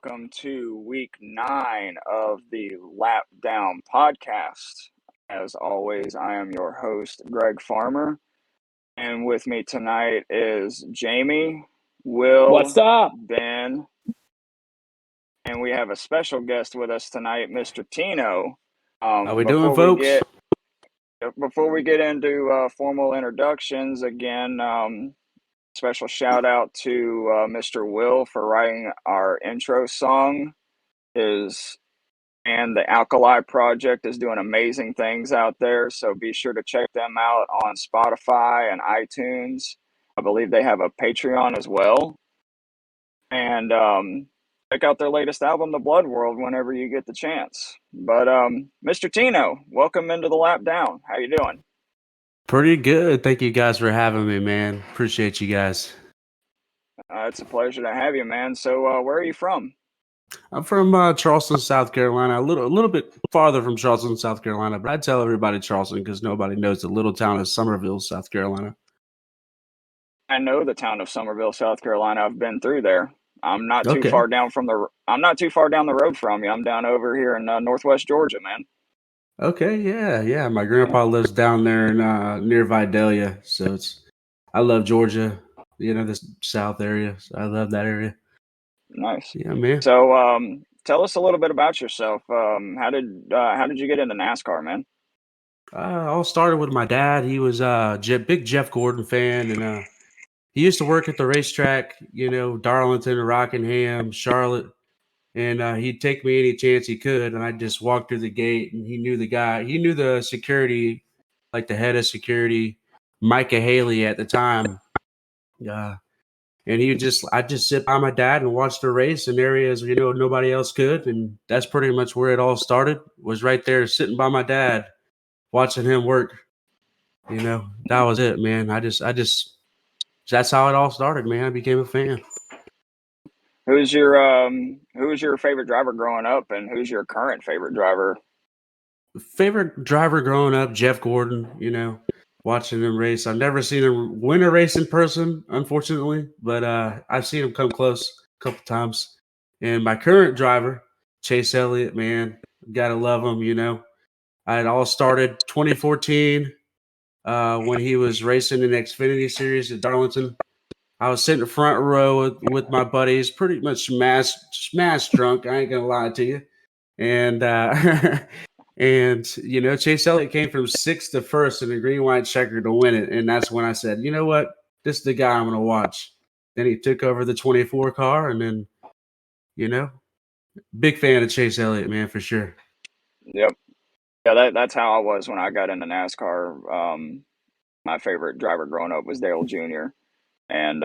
welcome to week 9 of the Lap Down podcast. As always, I am your host, Greg Farmer, and with me tonight is Jamie, Will, What's up? Ben, and we have a special guest with us tonight, Mr. Tino. How we doing, folks? Before we get into formal introductions, again, special shout out to Mr. Will for writing our intro song. And the Alkali Project is doing amazing things out there, so be sure to check them out on Spotify and iTunes. I believe they have a Patreon as well. And check out their latest album, The Blood World, whenever you get the chance. But Mr. Tino, welcome into the Lap Down. How you doing? Pretty good. Thank you guys for having me, man. Appreciate you guys. It's a pleasure to have you, man. So where are you from? I'm from Charleston, South Carolina. A little bit farther from Charleston, South Carolina, but I tell everybody Charleston because nobody knows the little town of Somerville, South Carolina. I know the town of Somerville, South Carolina. I've been through there. I'm not too far down the road from you. I'm down over here in Northwest Georgia, man. Okay, yeah. My grandpa lives down there in near Vidalia, so I love Georgia. You know, this South area. So I love that area. Nice. Yeah, man. So, tell us a little bit about yourself. How did you get into NASCAR, man? All started with my dad. He was a big Jeff Gordon fan, and he used to work at the racetrack, you know, Darlington, Rockingham, Charlotte, and he'd take me any chance he could, and I'd just walk through the gate, and he knew the guy. He knew the security, like the head of security, Micah Haley at the time. And I'd just sit by my dad and watch the race in areas, you know, nobody else could. And that's pretty much where it all started, was right there sitting by my dad, watching him work. You know, that was it, man. That's how it all started, man. I became a fan. Who's your favorite driver growing up, and who's your current favorite driver? Favorite driver growing up, Jeff Gordon, you know, watching him race. I've never seen him win a race in person, unfortunately, but I've seen him come close a couple times. And my current driver, Chase Elliott, man, gotta love him, you know. It all started 2014 when he was racing in the Xfinity Series at Darlington. I was sitting in the front row with my buddies, pretty much smash drunk. I ain't gonna lie to you. And and you know, Chase Elliott came from 6th to 1st in the green white checker to win it. And that's when I said, you know what, this is the guy I'm gonna watch. Then he took over the 24 car, and then, you know, big fan of Chase Elliott, man, for sure. Yep. Yeah, that's how I was when I got into NASCAR. My favorite driver growing up was Dale Jr. And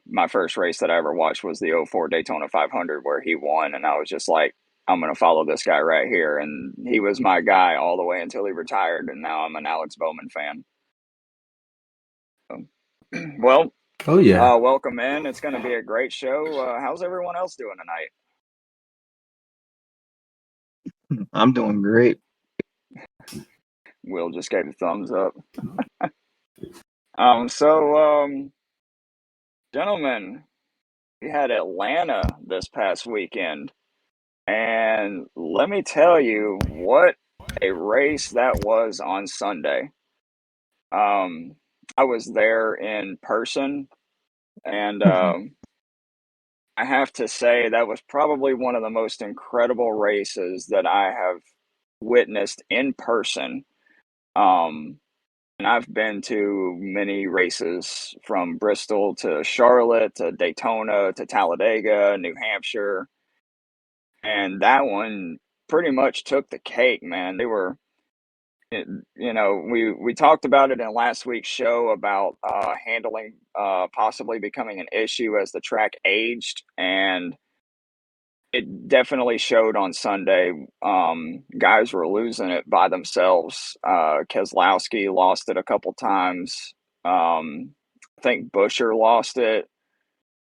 my first race that I ever watched was the 04 Daytona 500 where he won. And I was just like, I'm going to follow this guy right here. And he was my guy all the way until he retired. And now I'm an Alex Bowman fan. Well, oh yeah. Welcome in. It's going to be a great show. How's everyone else doing tonight? I'm doing great. Will just gave a thumbs up. Gentlemen, we had Atlanta this past weekend, and let me tell you what a race that was on Sunday. I was there in person, and I have to say that was probably one of the most incredible races that I have witnessed in person. And I've been to many races from Bristol to Charlotte to Daytona to Talladega, New Hampshire. And that one pretty much took the cake, man. You know, we talked about it in last week's show about handling possibly becoming an issue as the track aged. And it definitely showed on Sunday. Guys were losing it by themselves. Keselowski lost it a couple times. I think Buescher lost it.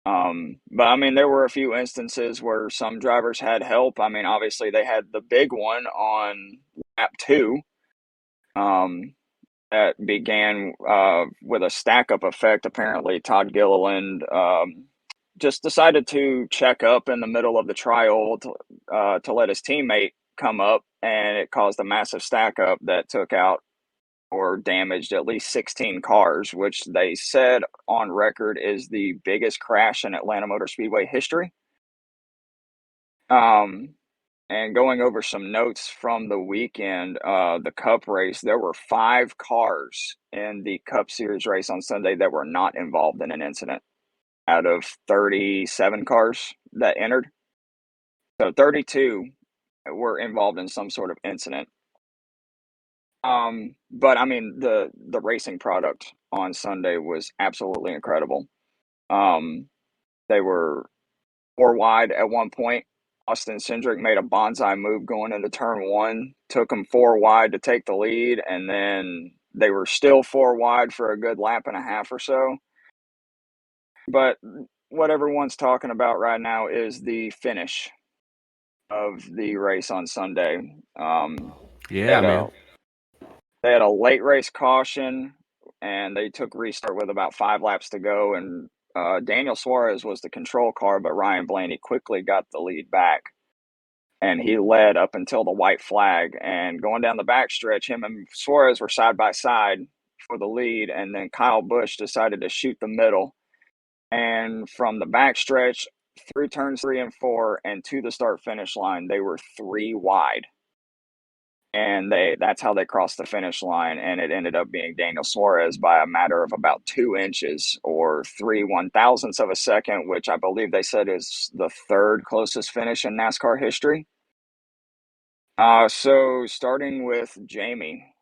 But I mean, there were a few instances where some drivers had help. I mean, obviously they had the big one on lap 2. That began with a stack-up effect. Apparently, Todd Gilliland just decided to check up in the middle of the trial to let his teammate come up, and it caused a massive stack up that took out or damaged at least 16 cars, which they said on record is the biggest crash in Atlanta Motor Speedway history. And going over some notes from the weekend, the Cup race, there were 5 cars in the Cup Series race on Sunday that were not involved in an incident out of 37 cars that entered. So 32 were involved in some sort of incident. But I mean, the racing product on Sunday was absolutely incredible. They were 4 wide at one point. Austin Cindric made a bonsai move going into turn 1, took him 4 wide to take the lead, and then they were still 4 wide for a good lap and a half or so. But what everyone's talking about right now is the finish of the race on Sunday. They Yeah, had man. a late race caution, and they took restart with about 5 laps to go, and Daniel Suarez was the control car, but Ryan Blaney quickly got the lead back, and he led up until the white flag. And going down the backstretch, him and Suarez were side by side for the lead, and then Kyle Busch decided to shoot the middle. And from the backstretch through turns 3 and 4 and to the start finish line, they were 3 wide. And that's how they crossed the finish line, and it ended up being Daniel Suarez by a matter of about 2 inches or 3/1000ths of a second, which I believe they said is the 3rd closest finish in NASCAR history. So starting with Jamie,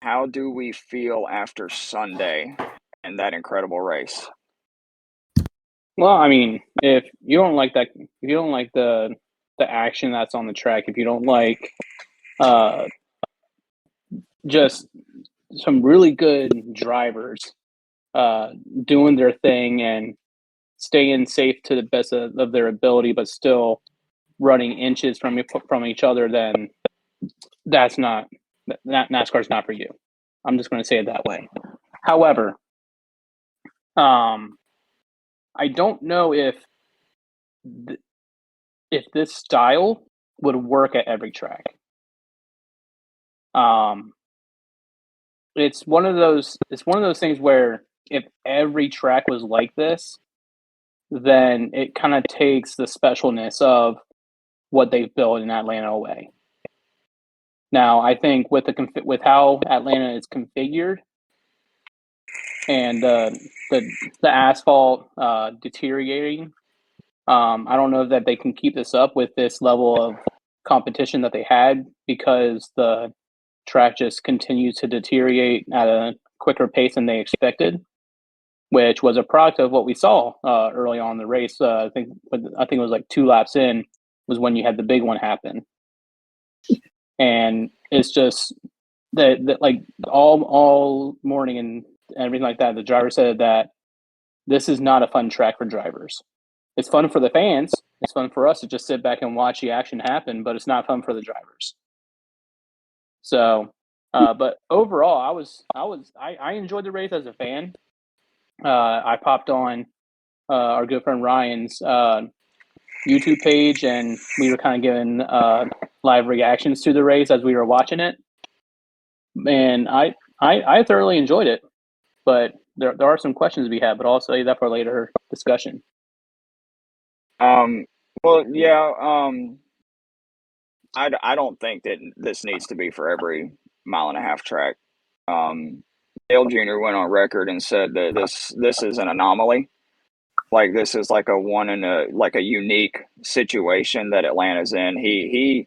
how do we feel after Sunday and that incredible race? Well, I mean, if you don't like that, if you don't like the action that's on the track, if you don't like just some really good drivers doing their thing and staying safe to the best of their ability, but still running inches from each other, then that's not NASCAR's not for you. I'm just going to say it that way. However, I don't know if this style would work at every track. It's one of those things where if every track was like this, then it kind of takes the specialness of what they've built in Atlanta away. Now, I think with how Atlanta is configured and the asphalt deteriorating, I don't know that they can keep this up with this level of competition that they had, because the track just continues to deteriorate at a quicker pace than they expected, which was a product of what we saw early on in the race. I think it was like 2 laps in was when you had the big one happen, and it's just that like all morning and everything like that, the driver said that this is not a fun track for drivers. It's fun for the fans. It's fun for us to just sit back and watch the action happen, but it's not fun for the drivers. So, but overall, I enjoyed the race as a fan. I popped on our good friend Ryan's YouTube page, and we were kind of giving live reactions to the race as we were watching it. And I thoroughly enjoyed it. But there are some questions we have, but I'll save that for later discussion. Well, yeah, I don't think that this needs to be for every mile-and-a-half track. Dale Jr. went on record and said that this is an anomaly. Like, this is like a unique situation that Atlanta's in. He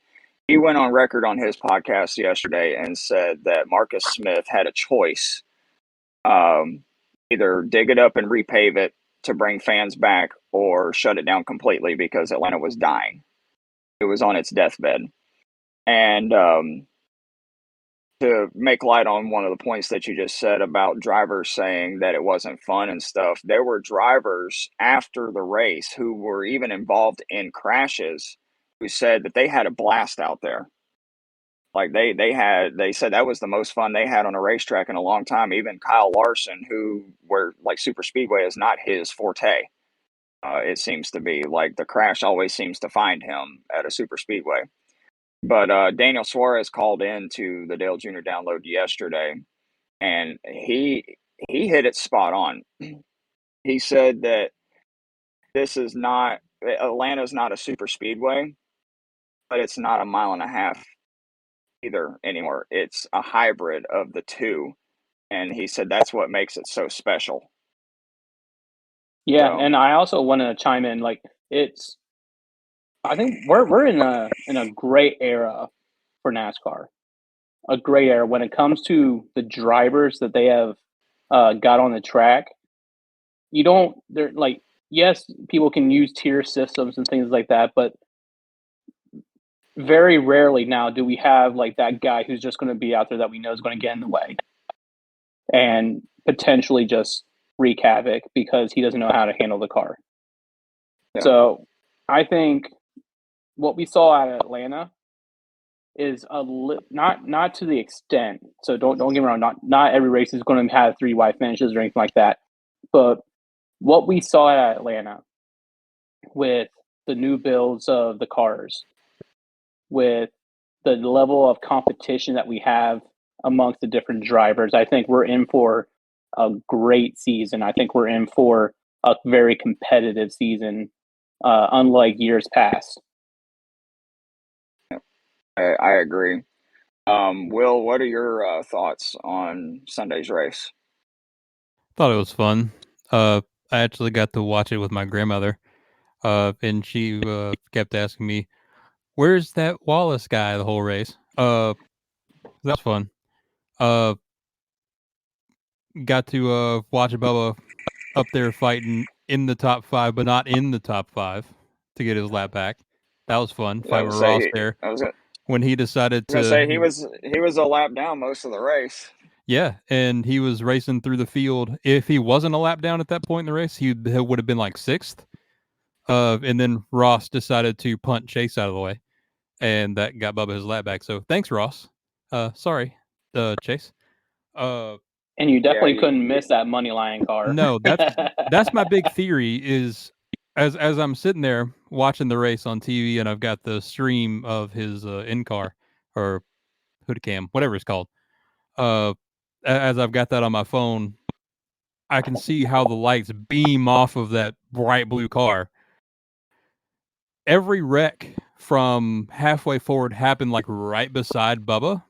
went on record on his podcast yesterday and said that Marcus Smith had a choice. Either dig it up and repave it to bring fans back, or shut it down completely because Atlanta was dying. It was on its deathbed. And to make light on one of the points that you just said about drivers saying that it wasn't fun and stuff, there were drivers after the race who were even involved in crashes who said that they had a blast out there. Like they said that was the most fun they had on a racetrack in a long time. Even Kyle Larson, who were like super speedway is not his forte. It seems to be like the crash always seems to find him at a super speedway. But Daniel Suarez called in to the Dale Jr. download yesterday, and he hit it spot on. He said that this is not Atlanta's not a super speedway, but it's not a mile and a half either anymore. It's a hybrid of the two, and he said that's what makes it so special. Yeah, So and I also want to chime in. Like, it's I think we're in a great era for NASCAR. A great era when it comes to the drivers that they have got on the track. You don't they're like yes, people can use tier systems and things like that, but very rarely now do we have like that guy who's just going to be out there that we know is going to get in the way and potentially just wreak havoc because he doesn't know how to handle the car. yeah, So I think what we saw at Atlanta is not to the extent. So don't get me wrong. Not every race is going to have 3 wide finishes or anything like that. But what we saw at Atlanta with the new builds of the cars, with the level of competition that we have amongst the different drivers, I think we're in for a great season. I think we're in for a very competitive season, unlike years past. I agree. Will, what are your thoughts on Sunday's race? Thought it was fun. I actually got to watch it with my grandmother, and she kept asking me, "Where's that Wallace guy?" The whole race. That was fun. Uh, got to watch Bubba up there fighting in the top 5, but not in the top 5 to get his lap back. That was fun. Yeah, I Fight was with say Ross there I was when he decided gonna say to. he was a lap down most of the race. Yeah, and he was racing through the field. If he wasn't a lap down at that point in the race, he would have been like 6th. And then Ross decided to punt Chase out of the way, and that got Bubba his lap back. So thanks, Ross. Sorry, Chase. Uh, And you Yeah, definitely couldn't miss that money line car. no, that's my big theory. Is as I'm sitting there watching the race on TV, and I've got the stream of his in car or hood cam, whatever it's called. Uh, as I've got that on my phone, I can see how the lights beam off of that bright blue car. Every wreck from halfway forward happened like right beside Bubba.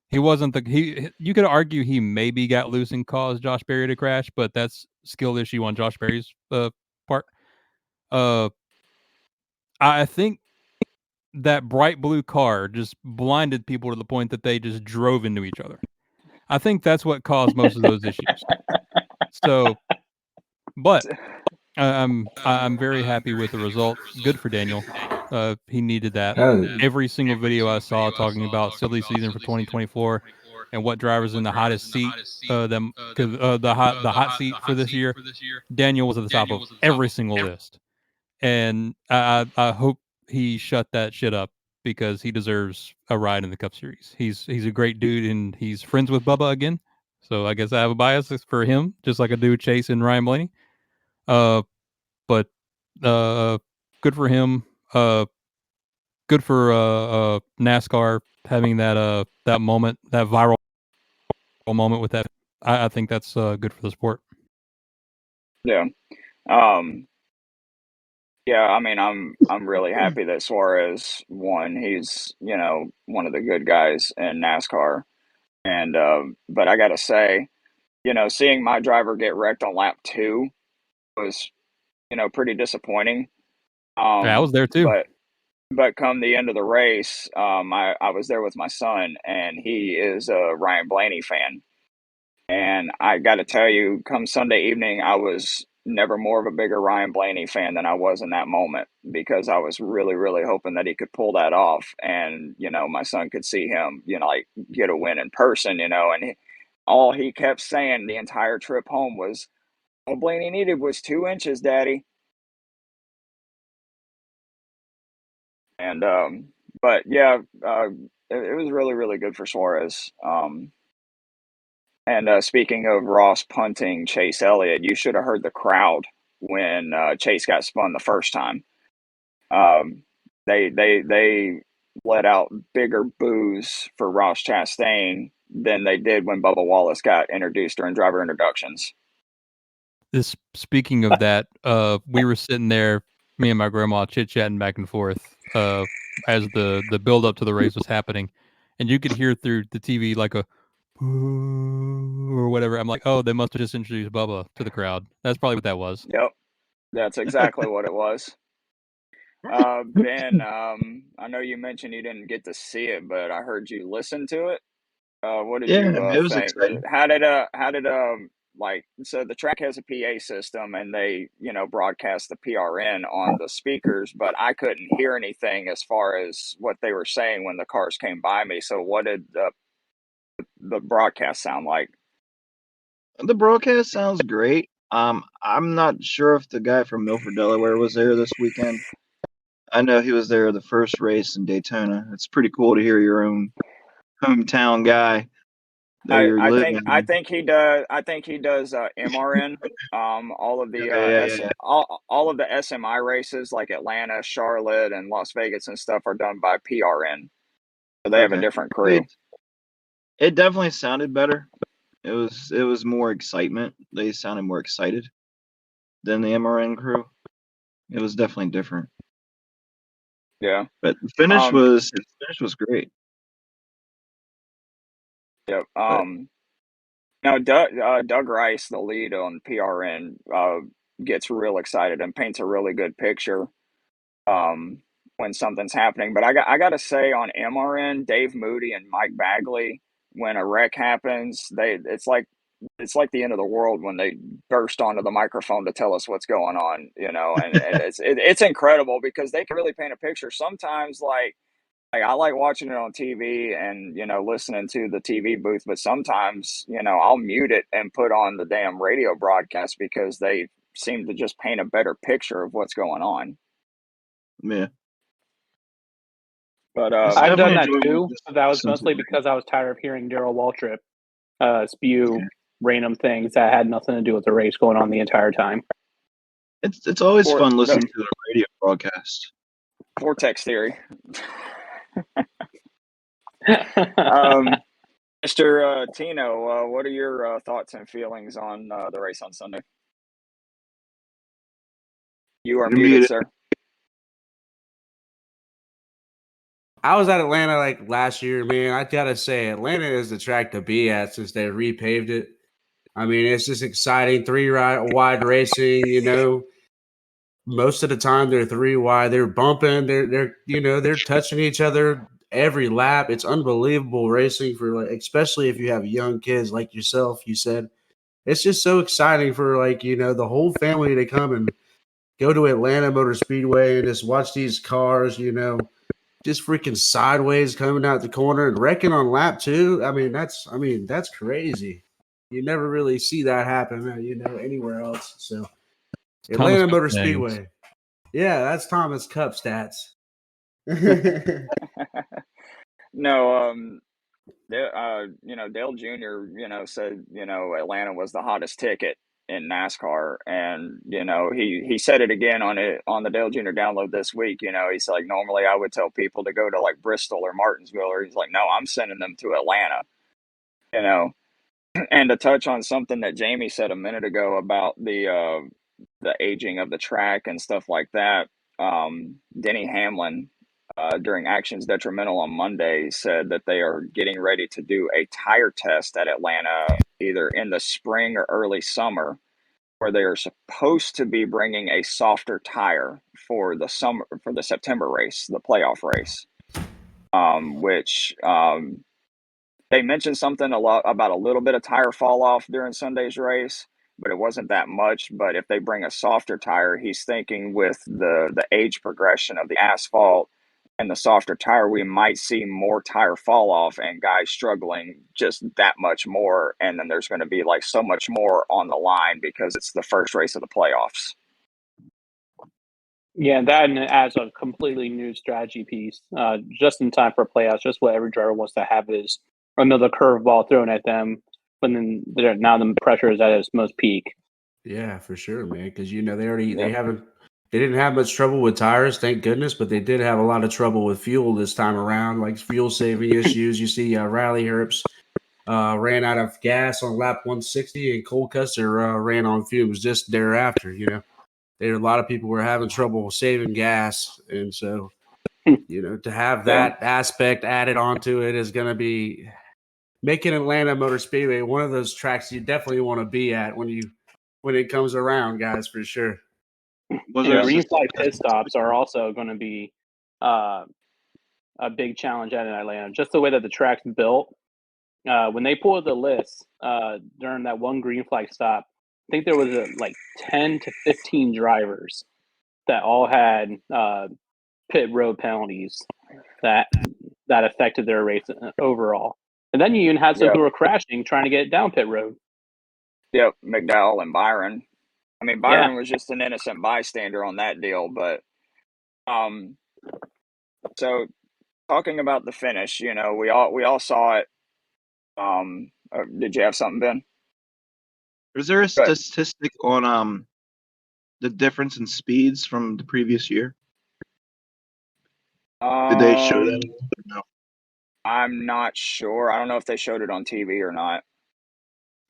He wasn't the he. You could argue he maybe got loose and caused Josh Berry to crash, but that's skill issue on Josh Berry's part. Uh, I think that bright blue car just blinded people to the point that they just drove into each other. I think that's what caused most of those issues. So, but I'm very happy with the result. Good for Daniel. He needed that. Every single video I saw talking about silly season for 2024 and what drivers in the hottest seat, the hot seat for this year. Daniel was at the top of every single list, and I hope he shut that shit up because he deserves a ride in the Cup Series. He's a great dude and he's friends with Bubba again. So I guess I have a bias for him, just like I do Chase and Ryan Blaney. But good for him. Good for NASCAR having that moment, that viral moment with that. I think that's good for the sport. Yeah. Um, yeah, I mean, I'm really happy that Suarez won. He's, one of the good guys in NASCAR. And but I gotta say, seeing my driver get wrecked on lap 2 was, pretty disappointing. Yeah, I was there too. But come the end of the race, I was there with my son, and he is a Ryan Blaney fan. And I got to tell you, come Sunday evening, I was never more of a bigger Ryan Blaney fan than I was in that moment because I was really, really hoping that he could pull that off. And, my son could see him, like get a win in person, and all he kept saying the entire trip home was, all Blaney needed was 2 inches, Daddy. And, but yeah, it was really, really good for Suarez. And speaking of Ross punting Chase Elliott, you should have heard the crowd when Chase got spun the first time. They let out bigger boos for Ross Chastain than they did when Bubba Wallace got introduced during driver introductions. Speaking of that, we were sitting there, me and my grandma chit-chatting back and forth as the build up to the race was happening, and you could hear through the TV like a or whatever. I'm like, oh, they must have just introduced Bubba to the crowd. That's probably what that was. Yep, that's exactly what it was. Ben, I know you mentioned you didn't get to see it, but I heard you listen to it. What did Yeah, you it was think? exciting. How did like, so the track has a PA system and they, broadcast the PRN on the speakers, but I couldn't hear anything as far as what they were saying when the cars came by me. So what did the broadcast sound like? The broadcast sounds great. I'm not sure if the guy from Milford, Delaware was there this weekend. I know he was there the first race in Daytona. It's pretty cool to hear your own hometown guy that I, you're I living think I in. think he does. I think he does MRN. All of the Okay, yeah, yeah, yeah. all of the SMI races like Atlanta, Charlotte, and Las Vegas and stuff are done by PRN. So they have a Okay. different crew. It definitely sounded better. It was more excitement. They sounded more excited than the MRN crew. It was definitely different. Yeah. But the finish was great. Yep. But Now Doug Rice, the lead on PRN, gets real excited and paints a really good picture when something's happening. But I got to say on MRN, Dave Moody and Mike Bagley, when a wreck happens, it's like the end of the world when they burst onto the microphone to tell us what's going on, and it's incredible because they can really paint a picture. Sometimes like I like watching it on TV and listening to the TV booth, but sometimes I'll mute it and put on the damn radio broadcast because they seem to just paint a better picture of what's going on. yeah, But it's I've done definitely that enjoyable too. just to But that was listen to mostly it. because I was tired of hearing Daryl Waltrip spew random things that had nothing to do with the race going on the entire time. It's always for fun the listening to the radio broadcast. vortex theory. Mr. Tino, what are your thoughts and feelings on the race on Sunday? You are You're muted, muted. sir. I was at Atlanta like last year, man. I gotta say, Atlanta is the track to be at since they repaved it. I mean, it's just exciting, wide racing. Most of the time they're three wide. They're bumping. They're touching each other every lap. It's unbelievable racing for especially if you have young kids like yourself. You said it's just so exciting for the whole family to come and go to Atlanta Motor Speedway and just watch these cars. Just freaking sideways coming out the corner and wrecking on lap two. That's crazy. You never really see that happen, anywhere else. So Thomas Atlanta Cup Motor things. Speedway. Yeah, that's Thomas Cup stats. No, Dale Jr., said, Atlanta was the hottest ticket in NASCAR. And, he said it again on the Dale Jr. download this week. He's like, normally I would tell people to go to like Bristol or Martinsville, or he's like, no, I'm sending them to Atlanta, you know. And to touch on something that Jamie said a minute ago about the aging of the track and stuff like that, Denny Hamlin, during Actions Detrimental on Monday, said that they are getting ready to do a tire test at Atlanta either in the spring or early summer, where they are supposed to be bringing a softer tire for the September race, the playoff race, which they mentioned something a lot about a little bit of tire fall off during Sunday's race, but it wasn't that much. But if they bring a softer tire, he's thinking with the age progression of the asphalt and the softer tire, we might see more tire fall off and guys struggling just that much more. And then there's going to be like so much more on the line because it's the first race of the playoffs. Yeah, that adds a completely new strategy piece, just in time for playoffs. Just what every driver wants to have is another curveball thrown at them, but then now the pressure is at its most peak. Yeah, for sure, man. Because they Yep. they didn't have much trouble with tires, thank goodness, but they did have a lot of trouble with fuel this time around, like fuel saving issues. You see, Riley Herbst ran out of gas on lap 160, and Cole Custer ran on fumes just thereafter. A lot of people were having trouble saving gas, and so to have Yeah. that aspect added onto it is going to be making Atlanta Motor Speedway one of those tracks you definitely want to be at when it comes around, guys, for sure. Was And there a green system? flag pit stops are also going to be a big challenge at Atlanta. Just the way that the track's built. When they pulled the list during that one green flag stop, I think there was like 10 to 15 drivers that all had pit road penalties that affected their race overall. And then you even had some Yep. who were crashing trying to get down pit road. Yep. McDowell and Byron. I mean, Yeah. Byron was just an innocent bystander on that deal, but so talking about the finish, we all saw it. Did you have something, Ben? Is there a Good. statistic on the difference in speeds from the previous year? Did they show that? No. I'm not sure. I don't know if they showed it on TV or not.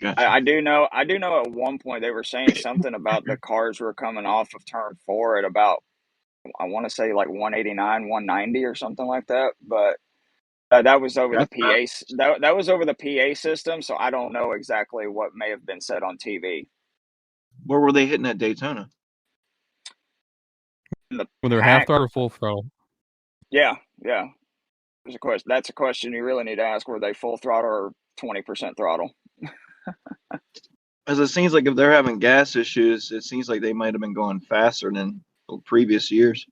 Gotcha. I do know at one point they were saying something about the cars were coming off of turn 4 at about, I want to say like 189, 190 or something like that. But that was over the That's PA. That was over the PA system, so I don't know exactly what may have been said on TV. Where were they hitting at Daytona? In the When they're half pack, throttle or full throttle. yeah. There's a question. That's a question you really need to ask. Were they full throttle or 20% throttle? As it seems like if they're having gas issues, it seems like they might have been going faster than previous years.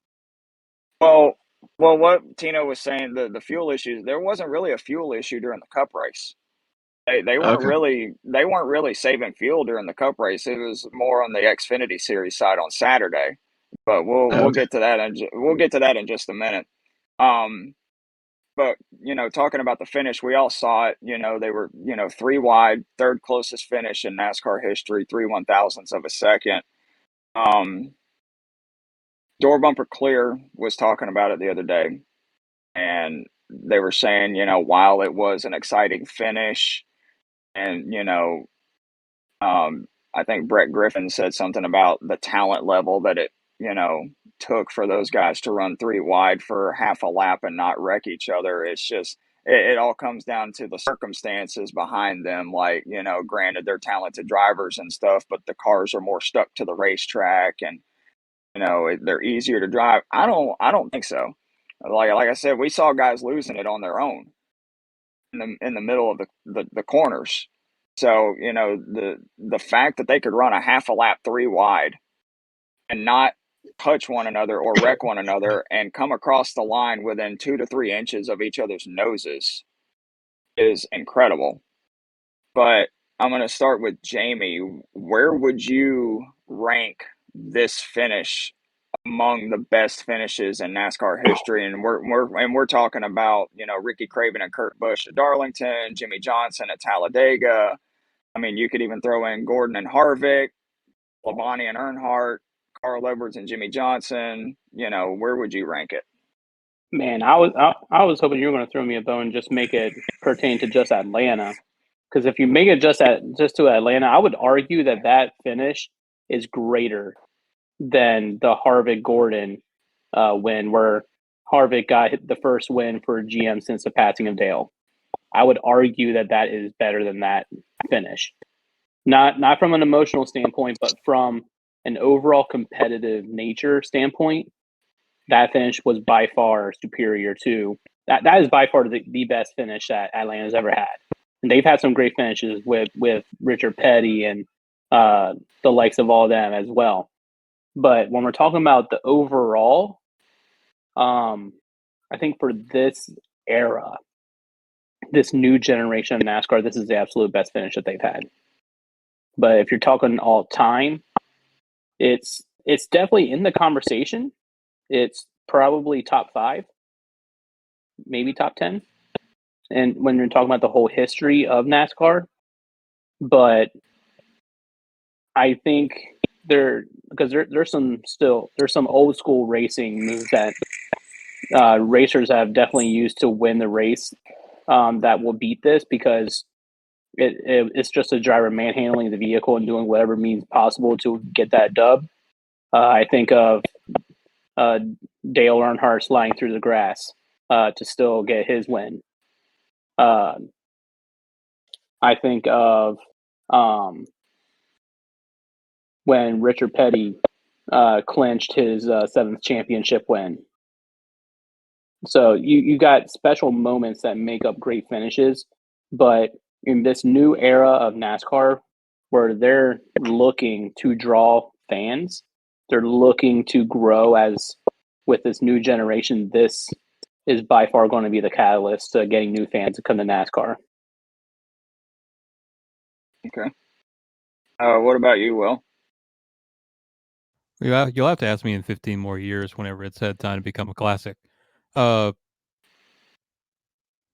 Well, what Tino was saying, the fuel issues, there wasn't really a fuel issue during the Cup race. They Okay. weren't really saving fuel during the Cup race. It was more on the Xfinity Series side on Saturday. But we'll Okay. get to that in just a minute. But talking about the finish, we all saw it. They were 3 wide, third closest finish in NASCAR history, 3/1000ths of a second. Door Bumper Clear was talking about it the other day, and they were saying, while it was an exciting finish, and I think Brett Griffin said something about the talent level that it took for those guys to run 3 wide for half a lap and not wreck each other. It's just it all comes down to the circumstances behind them. Like, granted they're talented drivers and stuff, but the cars are more stuck to the racetrack, and they're easier to drive. I don't think so. Like I said, we saw guys losing it on their own in the middle of the corners. So the fact that they could run a half a lap 3 wide and not touch one another or wreck one another and come across the line within 2 to 3 inches of each other's noses is incredible. But I'm going to start with Jamie. Where would you rank this finish among the best finishes in NASCAR history? And we're talking about, Ricky Craven and Kurt Busch at Darlington, Jimmy Johnson at Talladega. I mean, you could even throw in Gordon and Harvick, Labonte and Earnhardt, Carl Edwards and Jimmy Johnson. Where would you rank it? Man, I was hoping you were going to throw me a bone and just make it pertain to just Atlanta. Because if you make it just to Atlanta, I would argue that finish is greater than the Harvick Gordon win, where Harvick got the first win for GM since the passing of Dale. I would argue that is better than that finish. Not from an emotional standpoint, but from an overall competitive nature standpoint. That finish was by far superior to that. That is by far the best finish that Atlanta's ever had. And they've had some great finishes with Richard Petty and the likes of all them as well. But when we're talking about the overall, I think for this era, this new generation of NASCAR, this is the absolute best finish that they've had. But if you're talking all time, it's definitely in the conversation. It's probably top 5, maybe top 10. And when you're talking about the whole history of NASCAR, but I think there's some old school racing moves that racers have definitely used to win the race that will beat this because it's just a driver manhandling the vehicle and doing whatever means possible to get that dub. I think of uh, Dale Earnhardt sliding through the grass to still get his win. Uh, I think of when Richard Petty clinched his seventh championship win. So you got special moments that make up great finishes, but in this new era of NASCAR, where they're looking to draw fans, they're looking to grow as with this new generation. This is by far going to be the catalyst to getting new fans to come to NASCAR. Okay. What about you, Will? You'll have to ask me in 15 more years whenever it's had time to become a classic. But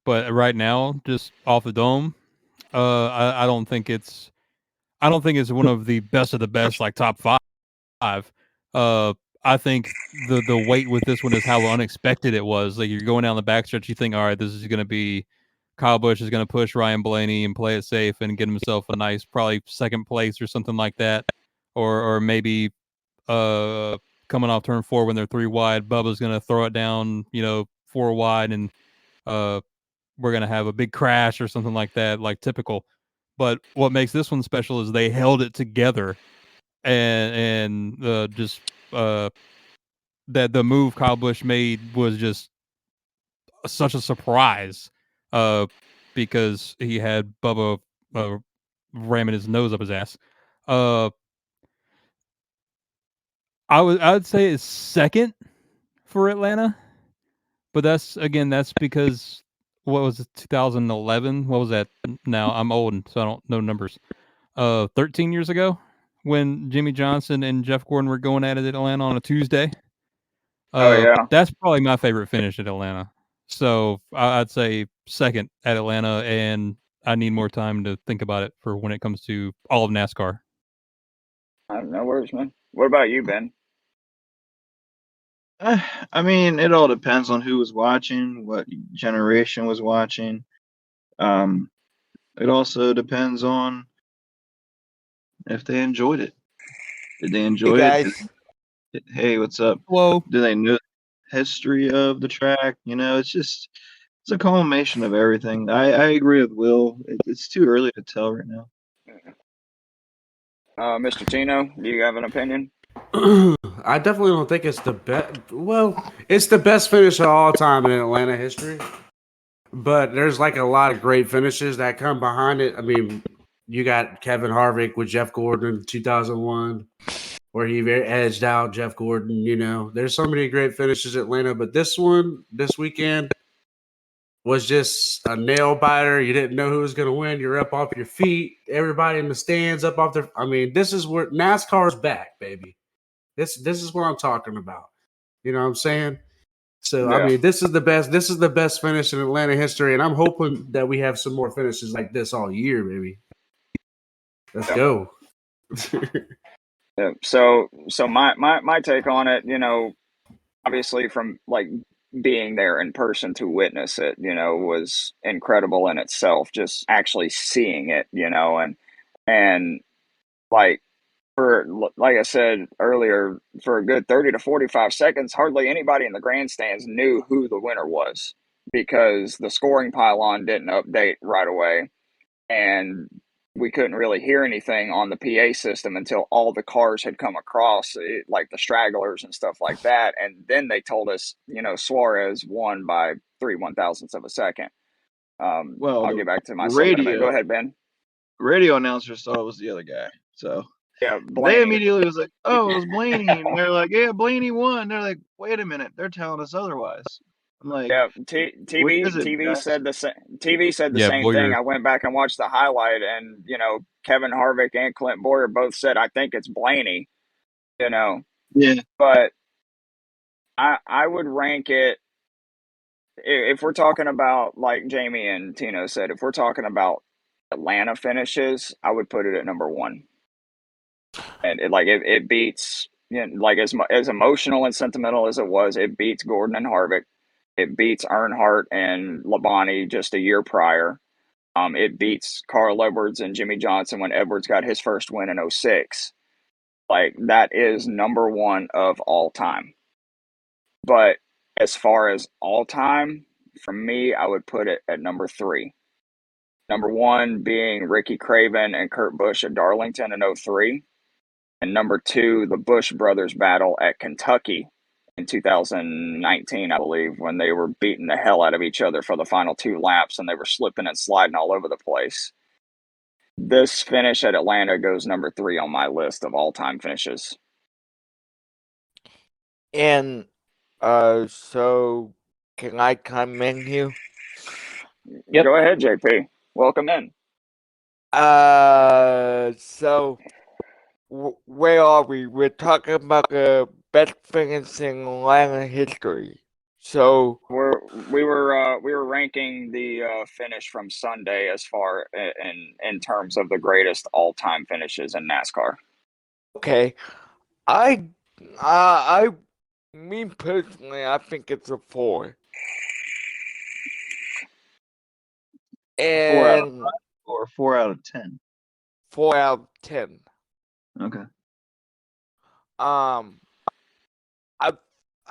right now, just off the dome, I don't think it's one of the best, like top five. Uh, I think the weight with this one is how unexpected it was. Like you're going down the backstretch, you think, all right, this is going to be Kyle Busch is going to push Ryan Blaney and play it safe and get himself a nice, probably second place or something like that, or maybe coming off turn 4 when they're 3 wide, Bubba's going to throw it down, 4 wide, and we're going to have a big crash or something like that, like typical. But what makes this one special is they held it together and just that the move Kyle Busch made was just such a surprise because he had Bubba ramming his nose up his ass. I would say it's second for Atlanta, but that's because what was it, 2011? What was that? Now I'm old, so I don't know numbers. 13 years ago, when Jimmy Johnson and Jeff Gordon were going at it at Atlanta on a Tuesday. Oh yeah. That's probably my favorite finish at Atlanta. So I'd say second at Atlanta, and I need more time to think about it for when it comes to all of NASCAR. No worries, man. What about you, Ben? I mean, it all depends on who was watching, what generation was watching. It also depends on if they enjoyed it. Did they enjoy Hey it? guys, Hey, what's up? Hello. Do they know the history of the track? It's a culmination of everything. I agree with Will. It's too early to tell right now. Mr. Tino, do you have an opinion? I definitely don't think it's the best. Well, it's the best finish of all time in Atlanta history. But there's like a lot of great finishes that come behind it. I mean, you got Kevin Harvick with Jeff Gordon in 2001, where he edged out Jeff Gordon. There's so many great finishes at Atlanta, but this one, this weekend, was just a nail biter. You didn't know who was going to win. You're up off your feet. Everybody in the stands up off their. I mean, this is where NASCAR's back, baby. This is what I'm talking about. You know what I'm saying? So I Yeah. mean, this is the best. This is the best finish in Atlanta history, and I'm hoping that we have some more finishes like this all year, baby. Let's go. Yeah. So my take on it, obviously from like being there in person to witness it, was incredible in itself. Just actually seeing it, and like like I said earlier, for a good 30 to 45 seconds, hardly anybody in the grandstands knew who the winner was because the scoring pylon didn't update right away. And we couldn't really hear anything on the PA system until all the cars had come across, like the stragglers and stuff like that. And then they told us, Suarez won by 3/1000ths of a second. Well, I'll the get back to my segment in a minute. Go radio ahead, Ben. radio announcers thought it was the other guy, so Yeah, they Blaney. immediately was like, "Oh, it was Blaney," and they're like, "Yeah, Blaney won." They're like, "Wait a minute, they're telling us otherwise." I'm like, Yeah, "What is it, TV guys?" said the same. TV said the Yeah, same thing. Boyer. I went back and watched the highlight, and Kevin Harvick and Clint Boyer both said, "I think it's Blaney." Yeah, But I would rank it if we're talking about, like Jamie and Tino said, if we're talking about Atlanta finishes, I would put it at number one. and it beats, like as emotional and sentimental as it was, it beats Gordon and Harvick. It beats Earnhardt and Labonte just a year prior. It beats Carl Edwards and Jimmy Johnson when Edwards got his first win in 06. Like, that is number one of all time. But as far as all time, for me, I would put it at number 3. Number 1 being Ricky Craven and Kurt Busch at Darlington in 03. And number 2, the Busch brothers battle at Kentucky in 2019, I believe, when they were beating the hell out of each other for the final 2 laps and they were slipping and sliding all over the place. This finish at Atlanta goes number 3 on my list of all-time finishes. And so can I come in here? Yep. Go ahead, JP. Welcome in. So where are we? We're talking about the best finish in Atlanta history. So We were ranking the finish from Sunday as far in terms of the greatest all-time finishes in NASCAR. okay, me personally, I think it's a 4. Four out of And 5 or 4 out of 10. 4 out of 10. Okay.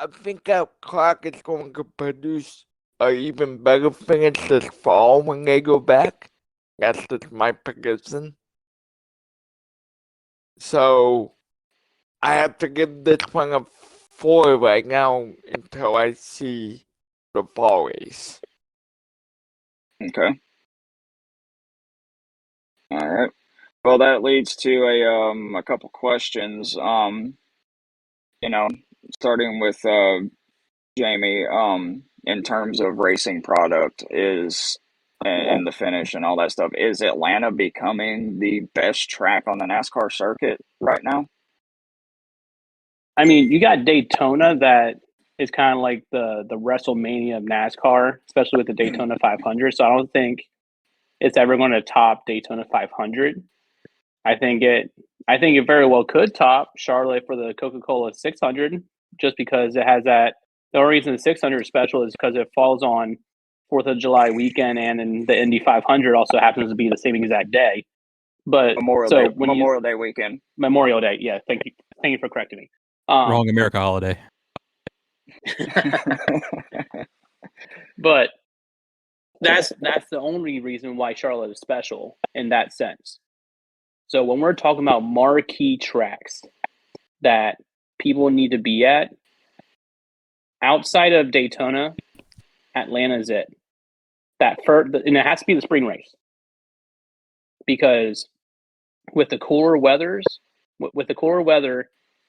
I think that Clark is going to produce an even better finish this fall when they go back. That's just my prediction. So I have to give this one a 4 right now until I see the fall race. Okay. All right. Well, that leads to a couple questions. Starting with Jamie, in terms of racing product and the finish and all that stuff, is Atlanta becoming the best track on the NASCAR circuit right now? I mean, you got Daytona that is kind of like the WrestleMania of NASCAR, especially with the Daytona 500. So I don't think it's ever going to top Daytona 500. I think it very well could top Charlotte for the Coca-Cola 600, just because it has that. The only reason the 600 is special is because it falls on 4th of July weekend, and then the Indy 500 also happens to be the same exact day. But Memorial Day weekend. Memorial Day, yeah. Thank you for correcting me. Wrong America holiday. But that's the only reason why Charlotte is special in that sense. So when we're talking about marquee tracks that people need to be at, outside of Daytona, Atlanta's it. And it has to be the spring race, because with the cooler weather,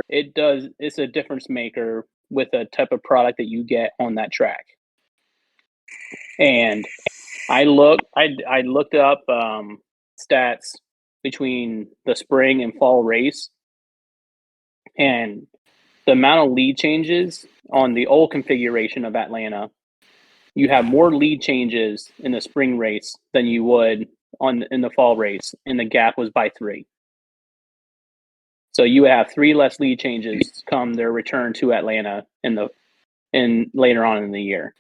it's a difference maker with the type of product that you get on that track. And I looked up stats between the spring and fall race, and the amount of lead changes on the old configuration of Atlanta, you have more lead changes in the spring race than you would in the fall race, and the gap was by 3. So you would have 3 less lead changes come their return to Atlanta in later on in the year.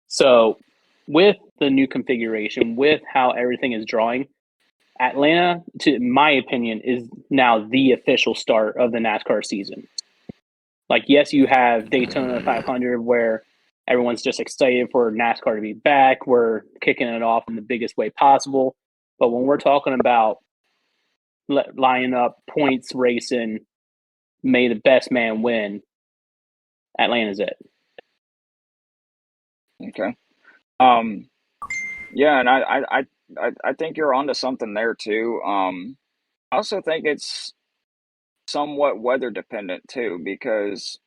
So with the new configuration, with how everything is drawing, Atlanta, to my opinion, is now the official start of the NASCAR season. Like, yes, you have Daytona 500 where everyone's just excited for NASCAR to be back. We're kicking it off in the biggest way possible. But when we're talking about lining up points racing, may the best man win, Atlanta's it. Okay. Yeah, and I think you're onto something there too. I also think it's somewhat weather dependent too, because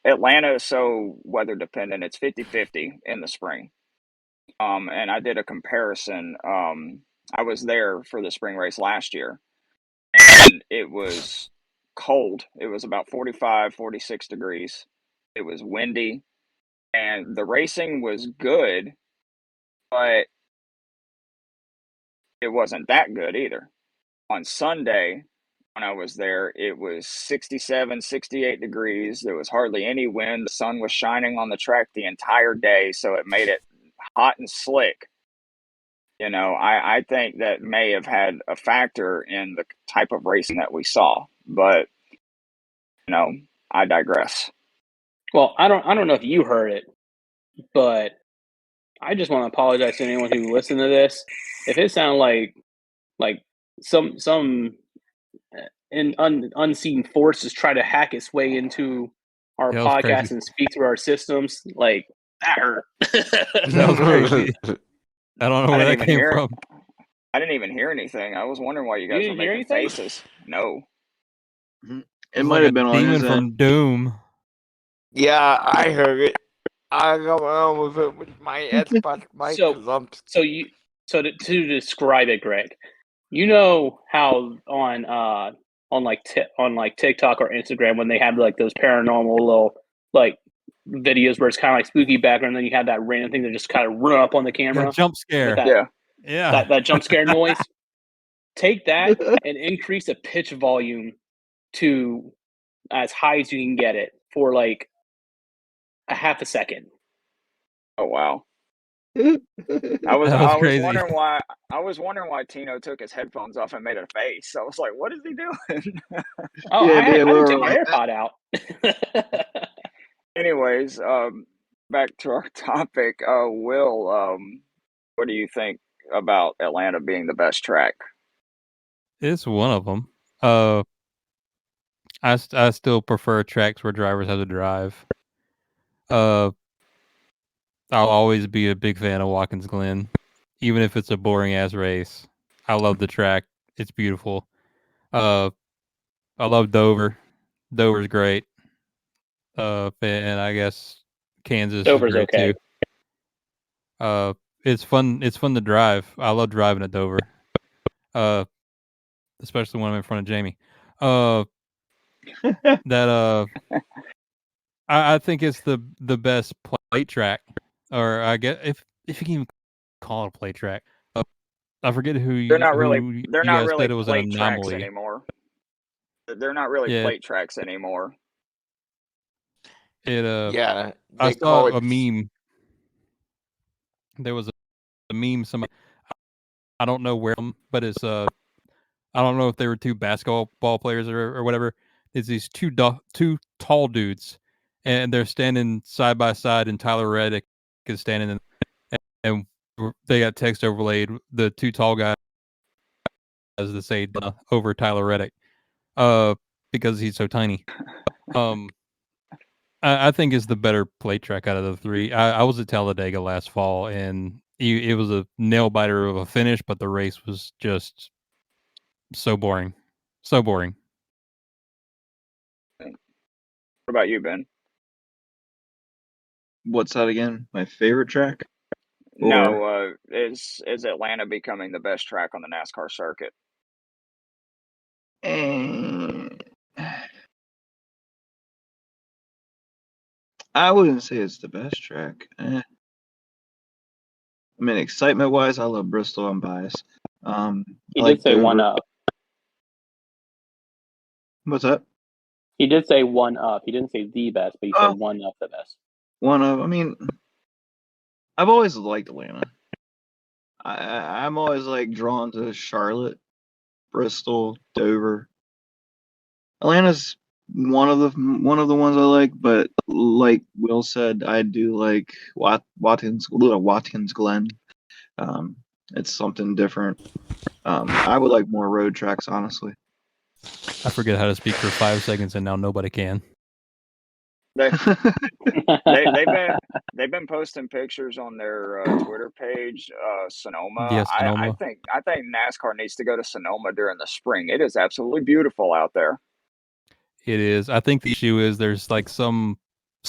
Atlanta is so weather dependent. It's 50-50 in the spring. And I did a comparison. I was there for the spring race last year, and it was cold. It was about 45, 46 degrees. It was windy, and the racing was good, but it wasn't that good either. on Sunday, when I was there, it was 67, 68 degrees. There was hardly any wind. The sun was shining on the track the entire day, so it made it hot and slick. I think that may have had a factor in the type of racing that we saw, but I digress. Well, I don't know if you heard it, but I just want to apologize to anyone who listened to this. If it sounded like some unseen forces try to hack its way into our That was podcast crazy. and speak through our systems, like that hurt. That was crazy. I don't know where that came from. I didn't even hear anything. I was wondering why you guys were making faces. No. It might have been on demon his from end. Doom. Yeah, I heard it. I go on with it with my Xbox mic. So to describe it, Greg, you know how on TikTok or Instagram when they have like those paranormal little like videos where it's kind of like spooky background, and then you have that random thing that just kind of run up on the camera. Yeah, jump scare. That jump scare noise. Take that and increase the pitch volume to as high as you can get it for like a half a second. Oh wow. I was wondering why Tino took his headphones off and made a face. I was like, what is he doing? I didn't take my AirPod out. Anyways, back to our topic. Will, what do you think about Atlanta being the best track? It's one of them. I still prefer tracks where drivers have to drive. I'll always be a big fan of Watkins Glen, even if it's a boring ass race. I love the track. It's beautiful. I love Dover. Dover's great. And I guess Kansas Dover's is great okay. too. It's fun. It's fun to drive. I love driving at Dover. Especially when I'm in front of Jamie. I think it's the best plate track, or I guess if you can even call it a plate track. I forget who They're not really you guys said it was an plate tracks anomaly anymore. They're not really plate tracks anymore. Yeah, I saw a meme. There was a meme. Somebody, I don't know where, but it's I don't know if they were two basketball players or whatever. It's these two tall dudes, and they're standing side by side, and Tyler Reddick is standing in, and they got text overlaid the two tall guys as to say over Tyler Reddick, because he's so tiny. I think it's the better plate track out of the three. I was at Talladega last fall, and it was a nail biter of a finish, but the race was just so boring. So boring. What about you, Ben? What's that again? My favorite track? No, is Atlanta becoming the best track on the NASCAR circuit? I wouldn't say it's the best track. I mean, excitement-wise, I love Bristol. I'm biased. He did say one up. What's that? He did say one up. He didn't say the best, but he said one up the best. One of. I mean, I've always liked Atlanta. I'm always like drawn to Charlotte, Bristol, Dover. Atlanta's one of the ones I like, but like Will said, I do like Watkins Glen. It's something different. I would like more road tracks, honestly. I forget how to speak for 5 seconds, and now nobody can. They've been posting pictures on their Twitter page. Sonoma. Yes, Sonoma. I think NASCAR needs to go to Sonoma during the spring. It is absolutely beautiful out there. It is. I think the issue is there's like some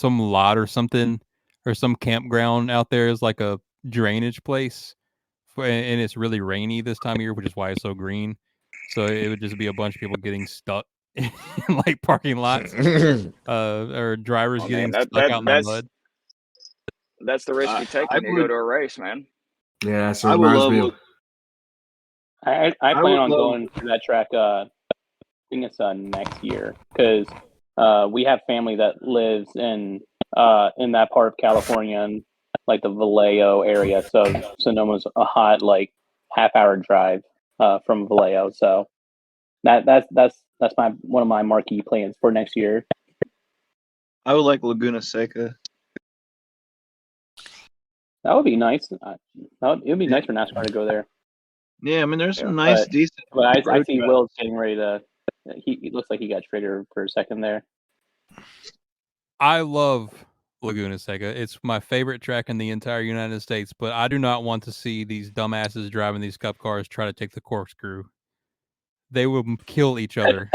lot or something, or some campground out there is like a drainage place, and it's really rainy this time of year, which is why it's so green. So it would just be a bunch of people getting stuck in like parking lots, or drivers getting stuck out in the mud. That's the risk you take when you go to a race, man. Yeah, so it reminds me of. I I plan would on love. going to that track. I think it's next year because we have family that lives in that part of California and like the Vallejo area. So Sonoma's a hot like half-hour drive from Vallejo. So that's my one of my marquee plans for next year. I would like Laguna Seca. That would be nice. It would be nice for NASCAR to go there. Yeah, I mean, there's Yeah. some nice, decent. But I road see tracks. Will's getting ready to. He looks like he got triggered for a second there. I love Laguna Seca. It's my favorite track in the entire United States, but I do not want to see these dumbasses driving these cup cars try to take the corkscrew. They will kill each other.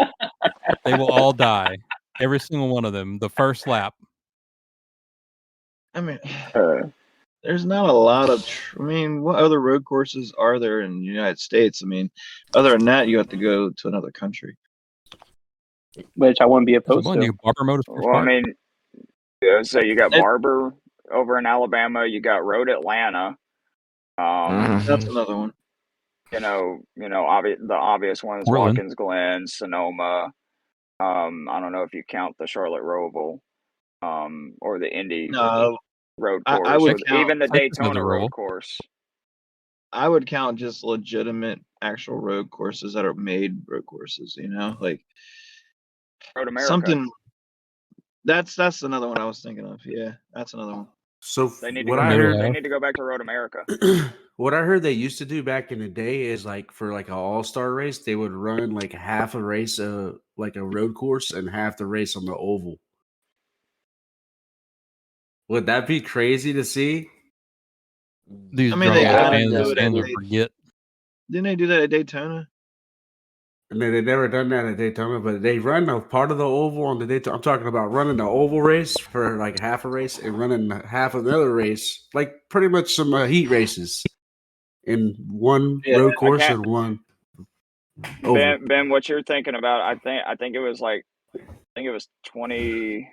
They will all die. Every single one of them. The first lap. I mean, Uh, there's not a lot of. I mean, what other road courses are there in the United States? I mean, other than that, you have to go to another country. Which I wouldn't be There's opposed one to. new Barber Motorsports well, I Park. mean, so you got It- Barber over in Alabama. You got Road Atlanta. That's another one. The obvious ones: Portland. Watkins Glen, Sonoma. I don't know if you count the Charlotte Roval, or the Indy No, road I course, would or count. even the Texas has a Daytona road roll. course. I would count just legitimate actual road courses that are made road courses. You know, like Road America. something. That's another one I was thinking of. Yeah, that's another one. So They need to what go I back. heard, They need to go back to Road America. what I heard they used to do back in the day is like for like an all-star race, they would run like half a race, like a road course, and half the race on the oval. Would that be crazy to see? These I mean, drunk they ass kind of fans do it at will forget. Didn't they do that at Daytona? And then they never done that at Daytona, but they run a part of the oval on the Daytona. I'm talking about running the oval race for like half a race and running half of another race, like pretty much some heat races in one Yeah. road course Okay. and one oval. Ben, what you're thinking about? I think it was 20.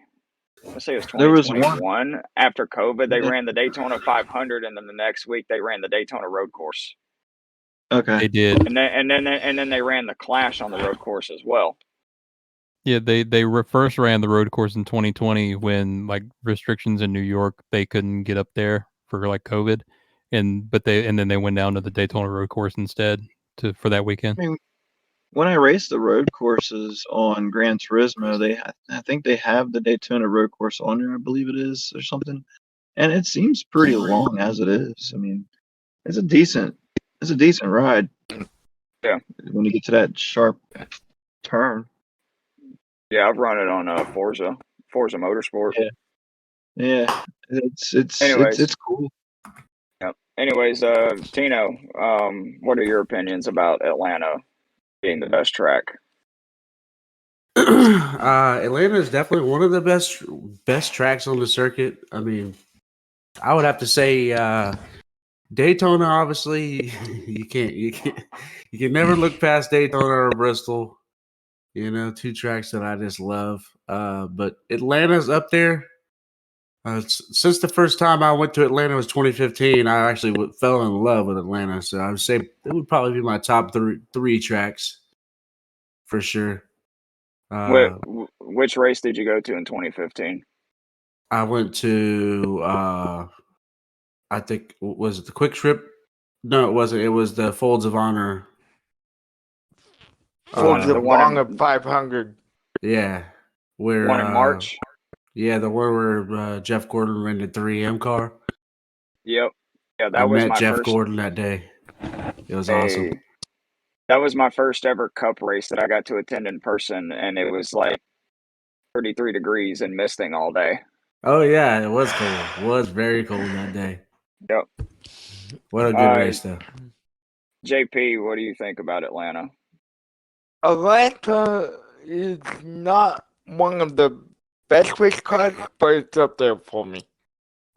Let's say it was There was one. 2021. After COVID, they Yeah. ran the Daytona 500, and then the next week they ran the Daytona road course, Okay. They did. and then they ran the Clash on the road course as well. Yeah, they first ran the road course in 2020 when like restrictions in New York, they couldn't get up there for like COVID, and then they went down to the Daytona road course instead for that weekend. I mean, when I race the road courses on Gran Turismo, I think they have the Daytona road course on there. I believe it is or something, and it seems pretty long as it is. I mean, it's a decent ride. Yeah. When you get to that sharp turn. Yeah, I've run it on Forza Motorsport. Yeah. Anyways. It's cool. Yeah. Anyways, Tino, what are your opinions about Atlanta being the best track? Atlanta is definitely one of the best tracks on the circuit. I mean, I would have to say Daytona. Obviously, you can never look past Daytona or Bristol. You know, two tracks that I just love. But Atlanta's up there. Since the first time I went to Atlanta was 2015, I actually fell in love with Atlanta. So I would say it would probably be my top three tracks for sure. Which race did you go to in 2015? I went to I think was it the Quick Trip? No, it wasn't. It was the Folds of Honor. For the the one Bonga in- 500. Yeah, where One in March. Yeah, the one where Jeff Gordon rented 3M car. Yep. Yeah, I met Jeff Gordon that day. It was awesome. That was my first ever Cup race that I got to attend in person, and it was like 33 degrees and misting all day. Oh yeah, it was cold. It was very cold that day. Yep. What a good race though. JP, what do you think about Atlanta? Atlanta is not one of the best race cars, but it's up there for me.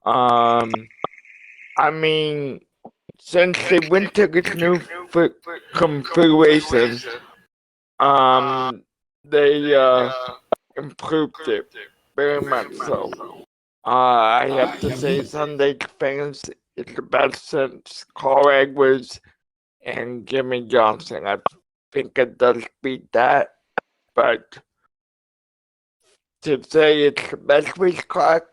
I mean, since they went to this new configuration, they improved it very much so. I have to say, Sunday fans is the best since Carl Edwards and Jimmy Johnson. I think it does beat that, but to say it's the best racetrack,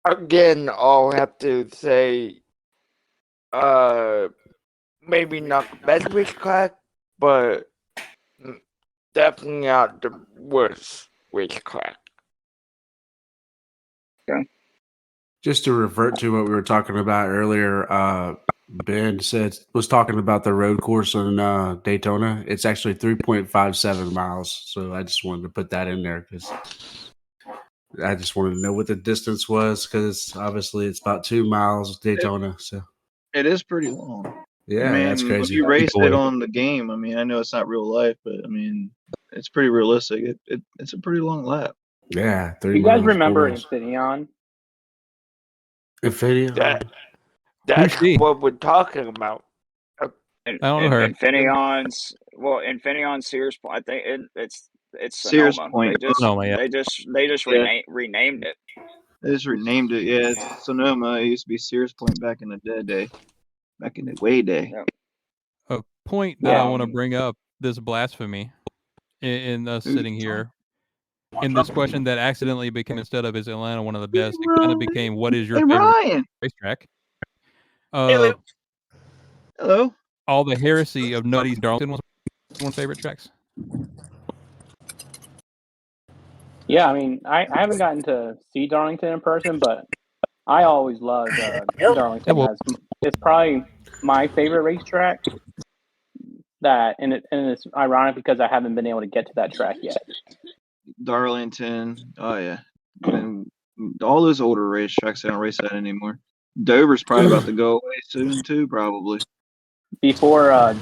again, I'll have to say, maybe not the best racetrack, but definitely not the worst racetrack. Just to revert to what we were talking about earlier, Ben was talking about the road course in Daytona. It's actually 3.57 miles. So I just wanted to put that in there because I just wanted to know what the distance was because obviously it's about 2 miles Daytona. So It is pretty long. yeah, I mean, that's if crazy. you raced Boy. it on the game, I mean, I know it's not real life, but I mean, it's pretty realistic. It's a pretty long lap. Yeah, 3 You guys miles. remember 4 miles. Infineon? Infineon. That's she? what we're talking about. And, I don't know her. Infineon Sears Point. I think it's Sears Sonoma. Point. Sonoma, yeah. They just Yeah. renamed it. They just renamed it. Yeah, it's Sonoma. It used to be Sears Point back in the day. Back in the way day. Yeah. A point that I Yeah. want to bring up, this blasphemy in us Who- sitting here. In this question that accidentally became, instead of is Atlanta one of the best, it kind of became what is your Hey, favorite Ryan. racetrack? Hello. All the heresy of Nutty's Darlington was one of my favorite tracks. Yeah, I mean, I haven't gotten to see Darlington in person, but I always loved Darlington. well- It's probably my favorite racetrack. And it's ironic because I haven't been able to get to that track yet. Darlington. Oh yeah. And all those older racetracks, they don't race that anymore. Dover's probably about to go away soon too, probably. Before it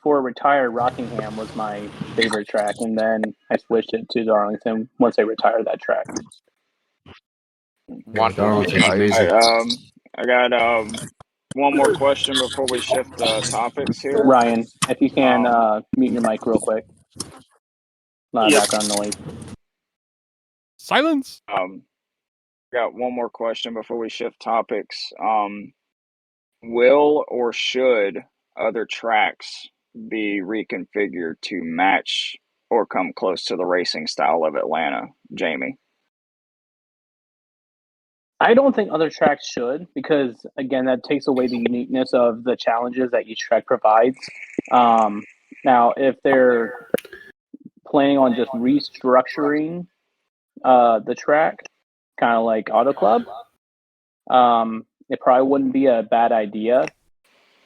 retired, Rockingham was my favorite track, and then I switched it to Darlington once they retired that track. Darlington's All amazing. right, I got one more question before we shift topics here. Ryan, if you can mute your mic real quick. A lot of Yep. background noise. Silence. Got one more question before we shift topics. Will or should other tracks be reconfigured to match or come close to the racing style of Atlanta, Jamie? I don't think other tracks should, because again, that takes away the uniqueness of the challenges that each track provides. Now, if they're planning on just restructuring the track, kind of like Auto Club, it probably wouldn't be a bad idea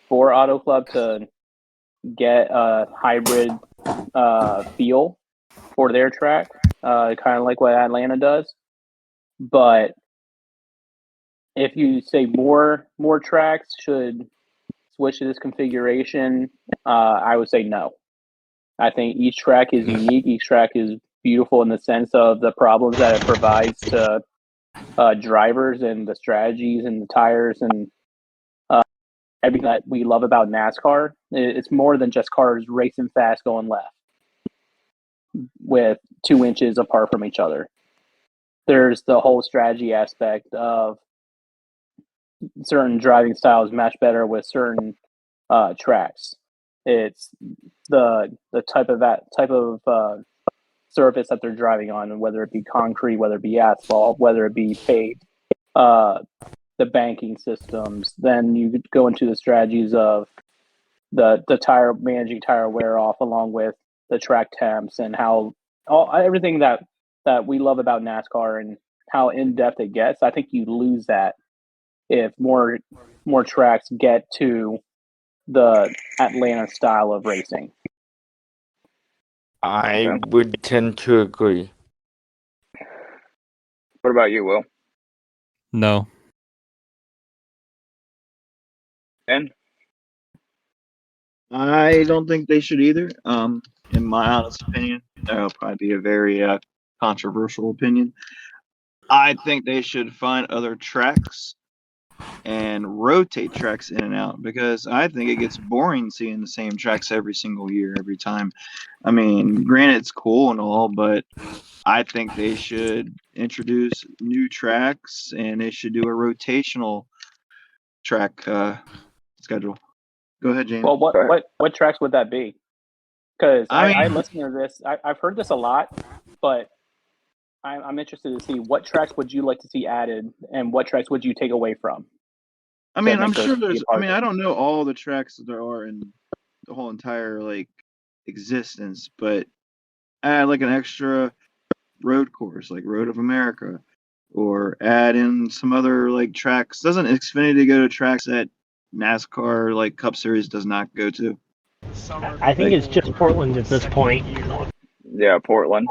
for Auto Club to get a hybrid feel for their track, kind of like what Atlanta does. But if you say more tracks should switch to this configuration, I would say no. I think each track is unique. Each track is beautiful in the sense of the problems that it provides to drivers and the strategies and the tires and everything that we love about NASCAR. It's more than just cars racing fast going left with 2 inches apart from each other. There's the whole strategy aspect of certain driving styles match better with certain tracks. It's the type of surface that they're driving on, and whether it be concrete, whether it be asphalt, whether it be paved, the banking systems. Then you could go into the strategies of the managing tire wear off, along with the track temps and how everything that we love about NASCAR and how in depth it gets. I think you lose that if more tracks get to the Atlanta style of racing. I would tend to agree. What about you, Will? No. Ben? I don't think they should either. In my honest opinion, that'll probably be a very controversial opinion. I think they should find other tracks and rotate tracks in and out, because I think it gets boring seeing the same tracks every single year, every time. I mean, granted, it's cool and all, but I think they should introduce new tracks, and they should do a rotational track schedule. Go ahead, James. Well, Go ahead. what tracks would that be? Because I I mean, listen to this. I've heard this a lot, but I'm interested to see what tracks would you like to see added, and what tracks would you take away from to I'm make those sure be a there's. part of it? I don't know all the tracks that there are in the whole entire like existence, but add like an extra road course, like Road of America, or add in some other like tracks. Doesn't Xfinity go to tracks that NASCAR like Cup Series does not go to? I think it's just Portland at this point. Yeah, Portland.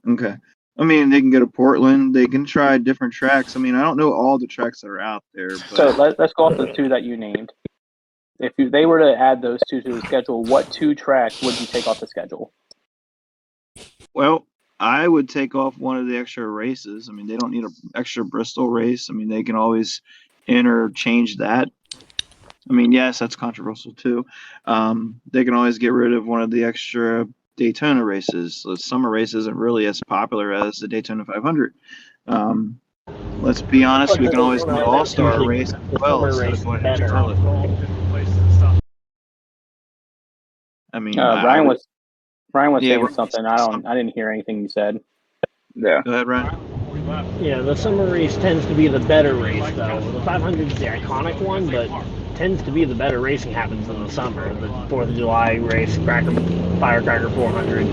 Okay. I mean, they can go to Portland. They can try different tracks. I mean, I don't know all the tracks that are out there, So but let's go off the two that you named. If they were to add those two to the schedule, what two tracks would you take off the schedule? well, I would take off one of the extra races. I mean, they don't need an extra Bristol race. I mean, they can always interchange that. I mean, yes, that's controversial too. They can always get rid of one of the extra Daytona races. The summer race isn't really as popular as the Daytona 500. Let's be honest, we can always do the All-Star race as well instead of going to Charlotte. I mean, Ryan was Yeah, saying something. I didn't hear anything you said. Yeah. Go ahead, Ryan. Yeah, the summer race tends to be the better race, though. The 500 is the iconic one, but tends to be the better racing happens in the summer. The 4th of July race, Firecracker 400.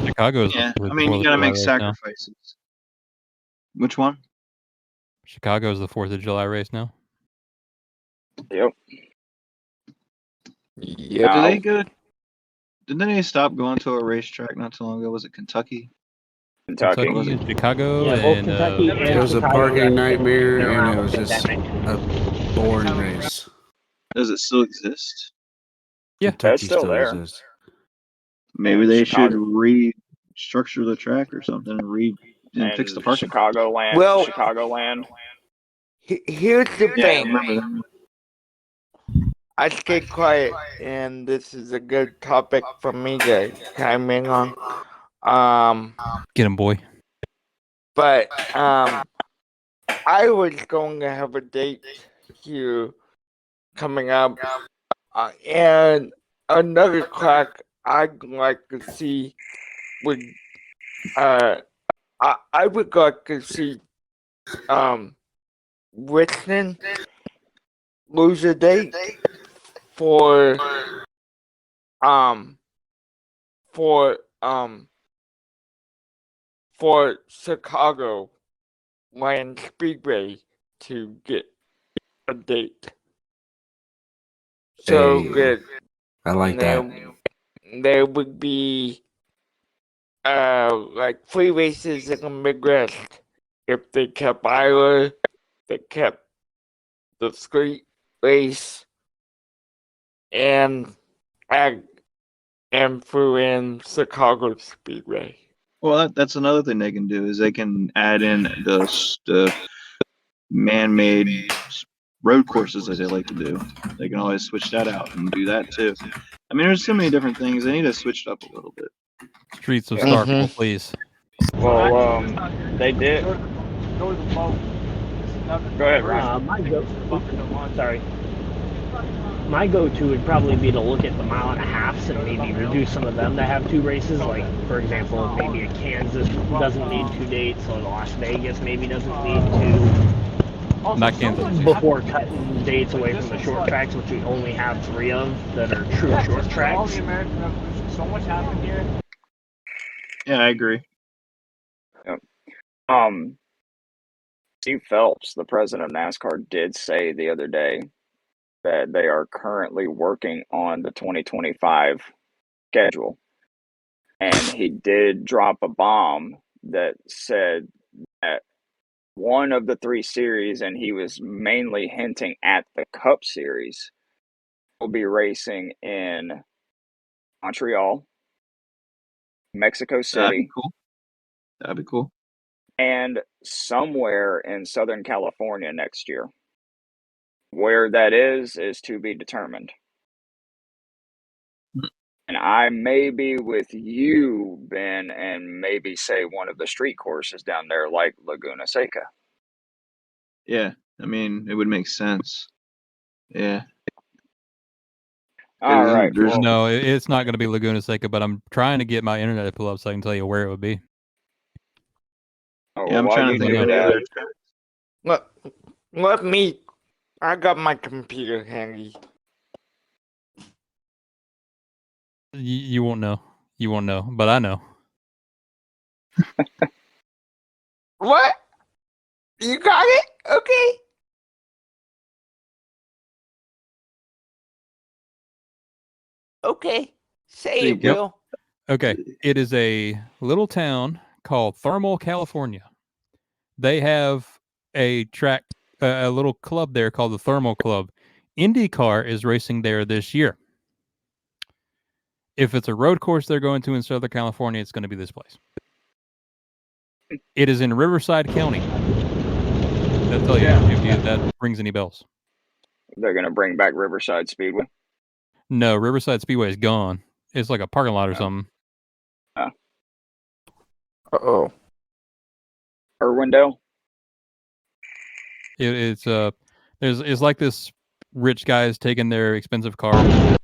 Chicago's Yeah, the I mean, you 4th of got to July make race now. sacrifices. Which one? Chicago's the 4th of July race now. Yep. Yep. Did they go? Didn't they stop going to a racetrack not too long ago? Was it Kentucky? Kentucky. Kentucky and Chicago, Yeah, both and Kentucky and It was a Chicago parking got nightmare, been and around it was with just pandemic. a boring race. Does it still exist? Yeah. Kentucky It's still there. exists. Maybe And they Chicago- should restructure the track or something and fix the parking. Chicagoland. Well- Chicagoland. Here's the Yeah, I thing. remember that. I stay quiet, and this is a good topic for me to chime in on. Get him, boy. But I was going to have a date here coming up, and another track I'd like to see would I would like to see Richmond lose a date for Chicago Land Speedway to get a date. So Hey, that I like that. there would be like 3 races in the Midwest. If they kept Iowa, they kept the street race, and threw in Chicago Speedway. Well, that's another thing they can do is they can add in the man-made road courses that they like to do. They can always switch that out and do that too. I mean, there's so many different things. They need to switch it up a little bit. Streets of Starkville, please. Well, they did. Go ahead, Ryan. My go-to would probably be to look at the mile and a halfs and maybe reduce some of them to have 2 races. Like, for example, maybe a Kansas doesn't need 2 dates, or Las Vegas maybe doesn't need 2. Not Kansas. Before cutting dates away from the short tracks, which we only have 3 of that are true short tracks. So much happened here. Yeah, I agree. Steve Phelps, the president of NASCAR, did say the other day that they are currently working on the 2025 schedule. And he did drop a bomb that said that one of the 3 series, and he was mainly hinting at the Cup Series, will be racing in Montreal, Mexico That'd be City, cool. That'd be cool. and somewhere in Southern California next year. Where that is to be determined. And I may be with you, Ben, and maybe say one of the street courses down there like Laguna Seca. Yeah, I mean, it would make sense. Yeah. All right. There's Well, No, it's not going to be Laguna Seca, but I'm trying to get my internet to pull up so I can tell you where it would be. yeah, I'm while trying to you think do of any that, other tracks. Let me. I got my computer handy. You won't know. You won't know, but I know. What? You got it? Okay. Okay. Say There you it, go. Will. Okay, it is a little town called Thermal, California. They have a track, a little club there called the Thermal Club. IndyCar is racing there this year. If it's a road course they're going to in Southern California, it's going to be this place. It is in Riverside County. I'll tell you if that rings any bells. they're going to bring back Riverside Speedway. No, Riverside Speedway is gone. It's like a parking lot or something. Uh-oh. Irwindale? It's like this rich guys taking their expensive car to the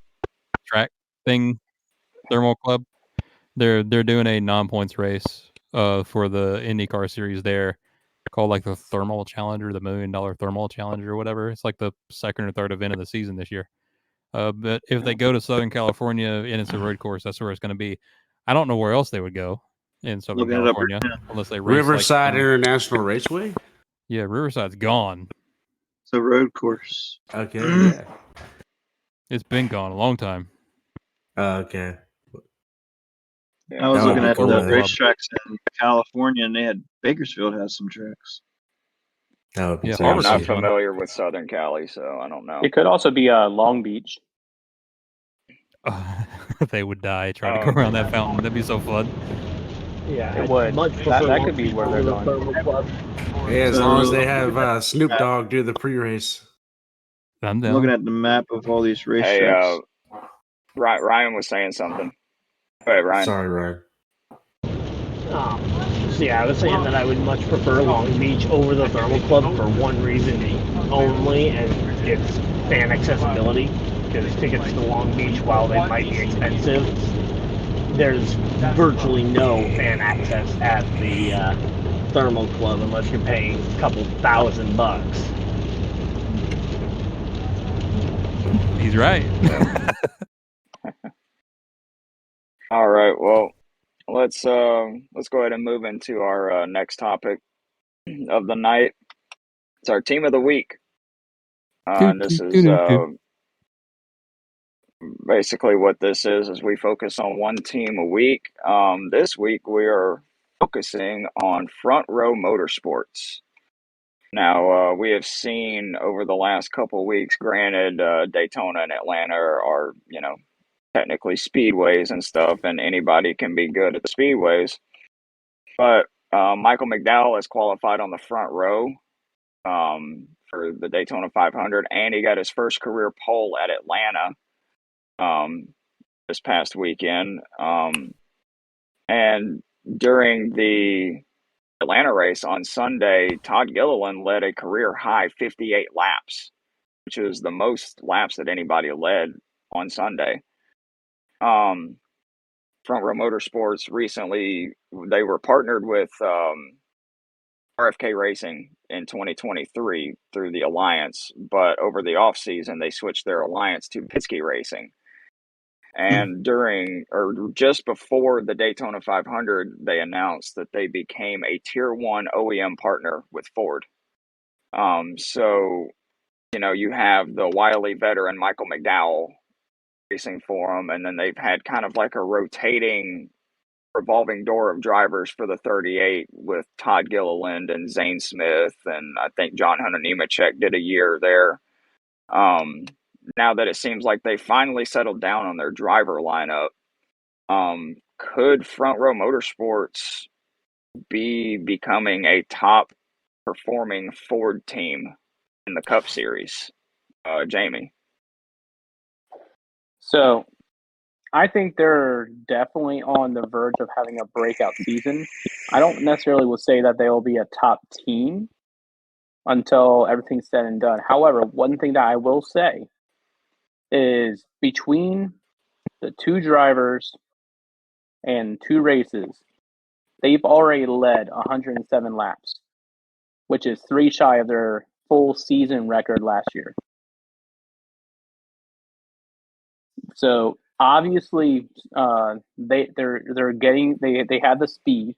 track thing, Thermal Club. They're doing a non-points race for the IndyCar series there, called like the Thermal Challenger, the $1 million Thermal Challenger or whatever. It's like the second or third event of the season this year. But if they go to Southern California and it's a road course, that's where it's going to be. I don't know where else they would go in Southern Looking it up California right now. unless they race Riverside like International Raceway. yeah, Riverside's gone. It's a road course. Okay, yeah. It's been gone a long time. Okay. Yeah. I was That would looking be at cool, the though. racetracks in California, and they had Bakersfield has some tracks. That would be Yeah, I'm Harvard not sounds fun. familiar with Southern Cali, so I don't know. It could also be Long Beach. They would die trying to go around that fountain. That'd be so fun. Yeah, It would. Much That prefer could be where they're the going. Thermal Club. Yeah, as long as they So, have Snoop Dogg do the pre-race. I'm I'm looking down. at the map of all these Hey, racetracks. Ryan was saying something. Go ahead, Ryan. Sorry, Ryan. So yeah, I was saying that I would much prefer Long Beach over the Thermal Club for one reason only, and it's fan accessibility. Because tickets to Long Beach, while they might be expensive, there's virtually no fan access at the Thermal Club unless you're paying a couple $1,000. He's right. All right. Well, let's go ahead and move into our next topic of the night. It's our team of the week. And this is basically what this is we focus on one team a week. This week we are focusing on Front Row Motorsports. Now, we have seen over the last couple of weeks, granted, Daytona and Atlanta are, technically speedways and stuff, and anybody can be good at the speedways. But Michael McDowell has qualified on the front row for the Daytona 500, and he got his first career pole at Atlanta this past weekend. And during the Atlanta race on Sunday, Todd Gilliland led a career high 58 laps, which is the most laps that anybody led on Sunday. Front Row Motorsports recently, they were partnered with RFK Racing in 2023 through the Alliance, but over the off season they switched their alliance to Penske Racing. And during or just before the Daytona 500, they announced that they became a Tier 1 OEM partner with Ford. So, you have the wily veteran Michael McDowell racing for them, and then they've had kind of like a rotating revolving door of drivers for the 38 with Todd Gilliland and Zane Smith, and I think John Hunter Nemechek did a year there. Now that it seems like they finally settled down on their driver lineup, could Front Row Motorsports be becoming a top performing Ford team in the Cup Series? Jamie? So I think they're definitely on the verge of having a breakout season. I don't necessarily will say that they will be a top team until everything's said and done. However, one thing that I will say is between the two drivers and 2 races, they've already led 107 laps, which is 3 shy of their full season record last year. So obviously, they have the speed.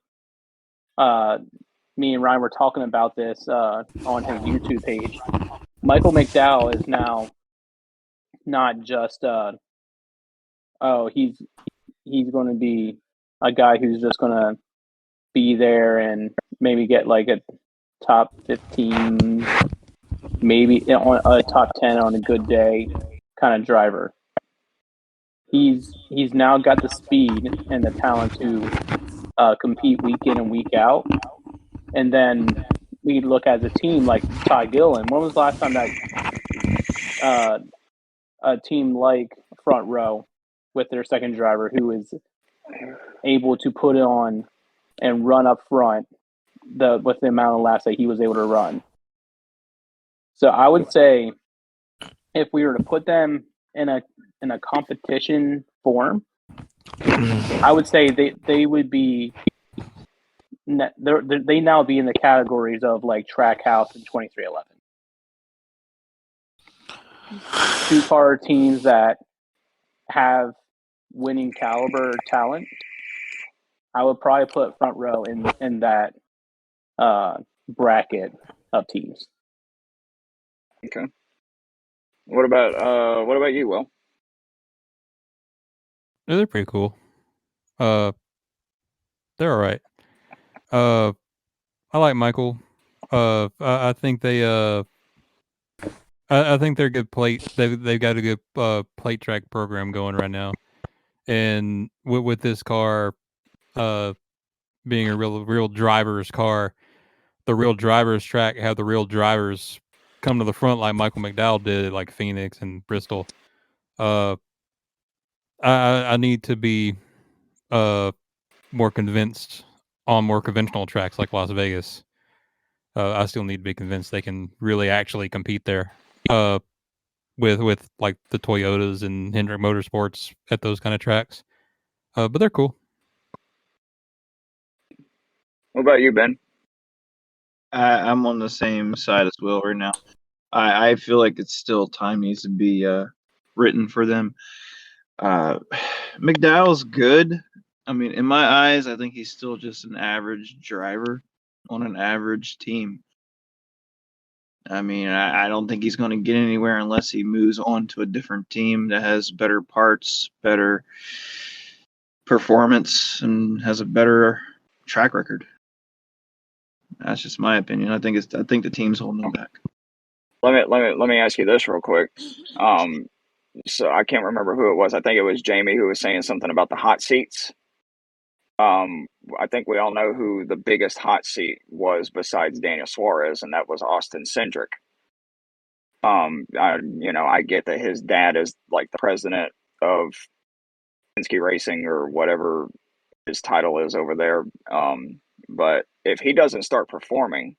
Me and Ryan were talking about this on his YouTube page. Michael McDowell is now not just he's going to be a guy who's just going to be there and maybe get like a top 15, maybe on a top 10 on a good day kind of driver. He's now got the speed and the talent to compete week in and week out. And then we look as a team like Ty Gillen. When was the last time that a team like Front Row with their second driver who is able to put it on and run up front with the amount of laps that he was able to run? So I would say if we were to put them in a competition form, I would say they would be they now be in the categories of like Trackhouse and 2311. 2-car teams that have winning caliber talent. I would probably put Front Row in that bracket of teams. Okay. What about you, Will? Yeah, they're pretty cool. They're all right. I like Michael. I think they I think they're good plate. They've got a good plate track program going right now, and with this car, being a real driver's car, the real drivers track have the real drivers come to the front like Michael McDowell did, like Phoenix and Bristol. I need to be more convinced on more conventional tracks like Las Vegas. I still need to be convinced they can really actually compete there. With like the Toyotas and Hendrick Motorsports at those kind of tracks. But they're cool. What about you, Ben? I'm on the same side as Will right now. I feel like it's still time needs to be written for them. McDowell's good. I mean, in my eyes, I think he's still just an average driver on an average team. I mean, I don't think he's going to get anywhere unless he moves on to a different team that has better parts, better performance, and has a better track record. That's just my opinion. I think the team's holding him back. Let me ask you this real quick. So I can't remember who it was. I think it was Jamie who was saying something about the hot seats. I think we all know who the biggest hot seat was besides Daniel Suarez, and that was Austin Cindric. I get that his dad is like the president of Penske Racing or whatever his title is over there. But if he doesn't start performing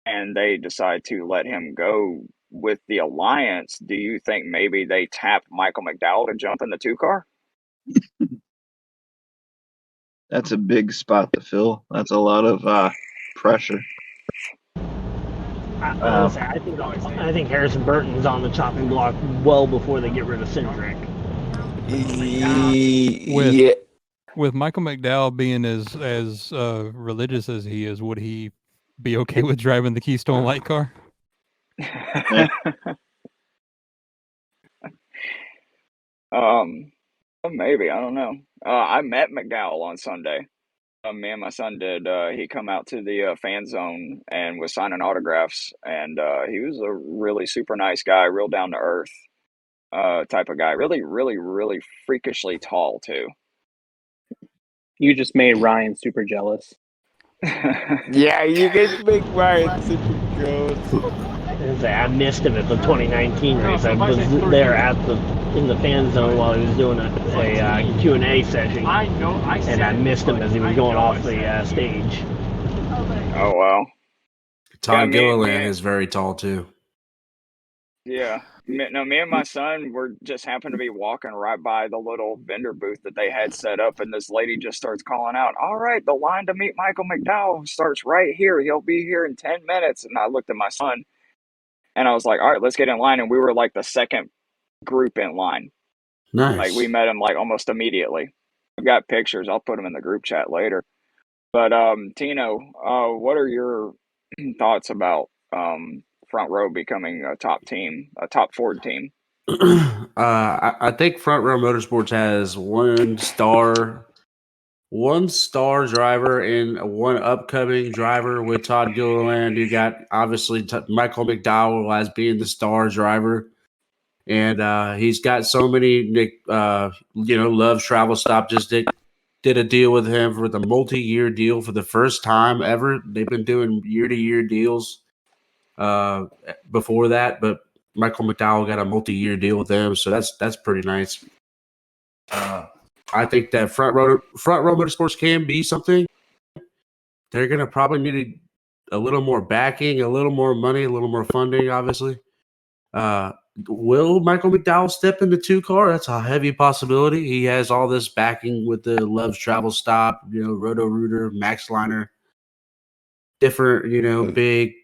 and they decide to let him go with the Alliance, do you think maybe they tap Michael McDowell to jump in the 2-car? That's a big spot to fill. That's a lot of pressure. I think Harrison Burton's on the chopping block well before they get rid of Cindric. With Michael McDowell being as religious as he is, would he be okay with driving the Keystone Light car? Maybe, I don't know. I met McDowell on Sunday. Me and my son did. He come out to the fan zone and was signing autographs, and he was a really super nice guy, real down to earth type of guy. Really, really, really freakishly tall too. You just made Ryan super jealous. Yeah, you guys make Ryan super. goes. I missed him at the 2019 race. I was there in the fan zone while he was doing a Q&A session, and I missed him as he was going off the stage. Oh wow. Todd Yeah, Gilliland is very tall too. Yeah. No, me and my son were just happened to be walking right by the little vendor booth that they had set up, and this lady just starts calling out, "All right, the line to meet Michael McDowell starts right here. He'll be here in 10 minutes." And I looked at my son and I was like, "All right, let's get in line." And we were like the second group in line. Nice. Like we met him like almost immediately. I've got pictures. I'll put them in the group chat later. But Tino, what are your thoughts about Front Row becoming a top team, a top Ford team? I think Front Row Motorsports has one star driver and one upcoming driver with Todd Gilliland. You got obviously Michael McDowell as being the star driver, and he's got so many. Love's Travel Stop just did a deal with him for the multi-year deal for the first time ever. They've been doing year-to-year deals before that, but Michael McDowell got a multi-year deal with them, so that's pretty nice. I think that Front Row Motorsports can be something. They're going to probably need a little more backing, a little more money, a little more funding, obviously. Will Michael McDowell step into 2-car? That's a heavy possibility. He has all this backing with the Love's Travel Stop, Roto-Rooter, Max Liner, different, big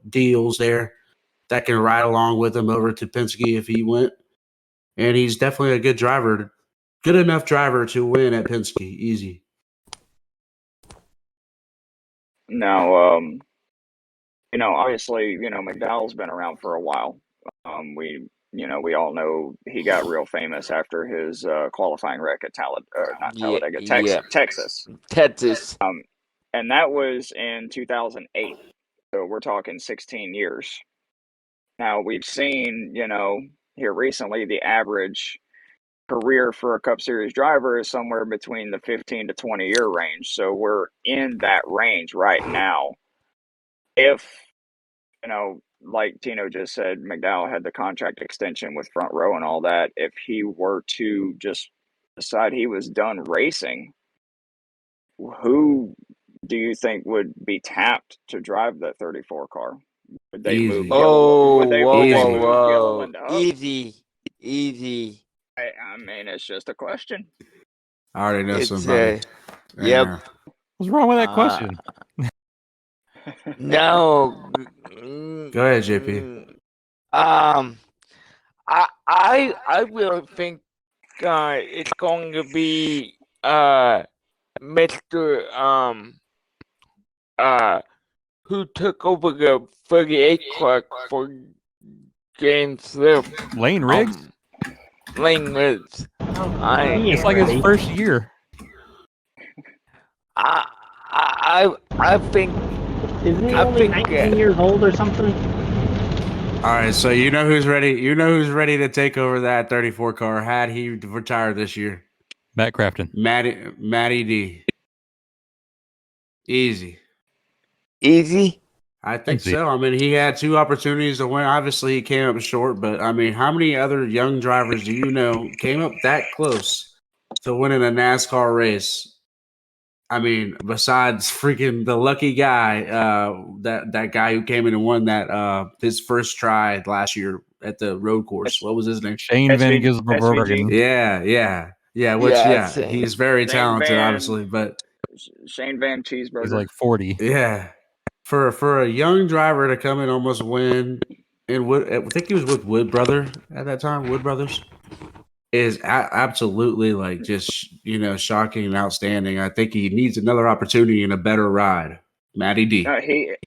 deals there that can ride along with him over to Penske if he went. And he's definitely a good driver, good enough driver to win at Penske, easy. Now, obviously, McDowell's been around for a while. We all know he got real famous after his qualifying wreck at Texas. And that was in 2008. So we're talking 16 years. Now we've seen, here recently, the average career for a Cup Series driver is somewhere between the 15 to 20 year range. So we're in that range right now. If, like Tino just said, McDowell had the contract extension with Front Row and all that. If he were to just decide he was done racing, who do you think would be tapped to drive the 34 car? Would they move Gilliland up? Easy. I mean, it's just a question. I already know somebody. Yep. What's wrong with that question? No. Go ahead, JP. I really think it's going to be Mr. Who took over the 38 car for James Slip. Lane Riggs? Lane Riggs. It's like his first year. I think. Isn't he only 19 years old or something? All right, so you know who's ready. You know who's ready to take over that 34 car had he retired this year? Matt Crafton. Matty D. Easy. I think so. I mean, he had 2 opportunities to win. Obviously, he came up short, but I mean, how many other young drivers do you know came up that close to winning a NASCAR race? I mean, besides freaking the lucky guy, that guy who came in and won that his first try last year at the road course. What was his name? Shane Van Gisbergen. Yeah. He's very talented, obviously, but Shane Van Cheeseburger. He's like 40. Yeah. For a young driver to come in and almost win, and I think he was with Wood Brother at that time. Wood Brothers is absolutely like just shocking and outstanding. I think he needs another opportunity and a better ride. Matty D.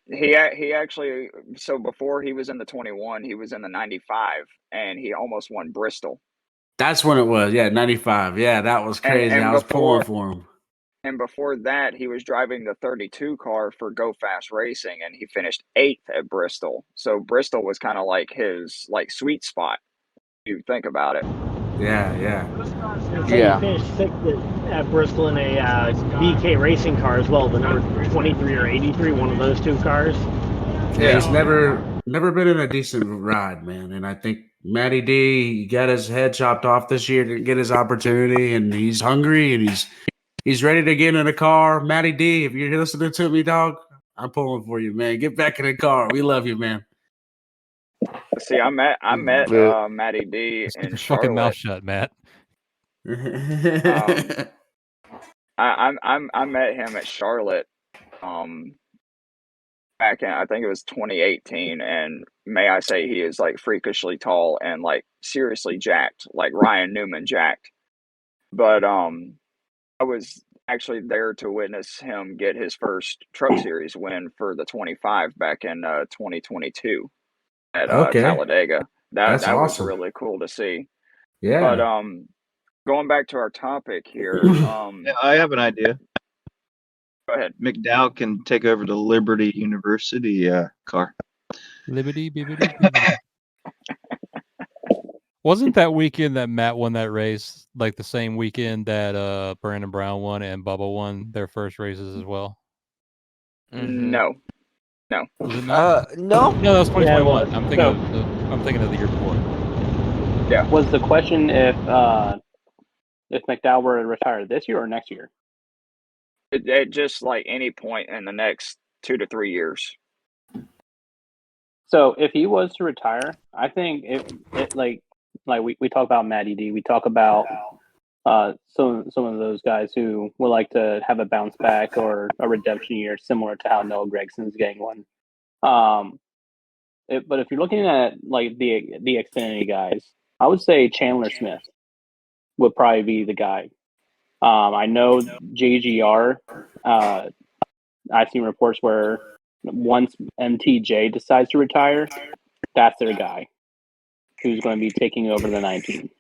He actually, so before he was in the 21, he was in the 95, and he almost won Bristol. That's when it was. Yeah, 95. Yeah, that was crazy. I was pulling for him. And before that, he was driving the 32 car for Go Fast Racing, and he finished 8th at Bristol. So Bristol was kind of like his sweet spot, if you think about it. Yeah. He finished 6th at Bristol in a BK racing car as well, the number 23 or 83, one of those 2 cars. Yeah, he's never been in a decent ride, man. And I think Matty D got his head chopped off this year to get his opportunity, and he's hungry and he's ready to get in a car. Matty D, if you're listening to me, dog, I'm pulling for you, man. Get back in the car. We love you, man. See, I met Matty D Just keep in your fucking mouth Charlotte. shut, Matt. I met him at Charlotte back in, I think it was 2018, and may I say he is like freakishly tall and like seriously jacked, like Ryan Newman jacked. But I was actually there to witness him get his first Truck Series win for the 25 back in 2022 at Okay. Talladega. That That's was awesome. really cool to see. Yeah. But going back to our topic here, Yeah, I have an idea. go ahead. McDowell can take over the Liberty University car. Liberty, bibbity, bibbity. Wasn't that weekend that Matt won that race like the same weekend that Brandon Brown won and Bubba won their first races as well? No. Was it not? No. No, that was 2021. Yeah, it was. I'm thinking of the year before. Yeah. Was the question if McDowell were to retire this year or next year? It just like any point in the next 2 to 3 years. So if he was to retire, I think it like we talk about Matty D, we talk about some of those guys who would like to have a bounce back or a redemption year, similar to how Noah Gregson's getting one. But if you're looking at like the Xfinity guys, I would say Chandler Smith would probably be the guy. I know JGR. I've seen reports where once MTJ decides to retire, that's their guy who's going to be taking over the 19.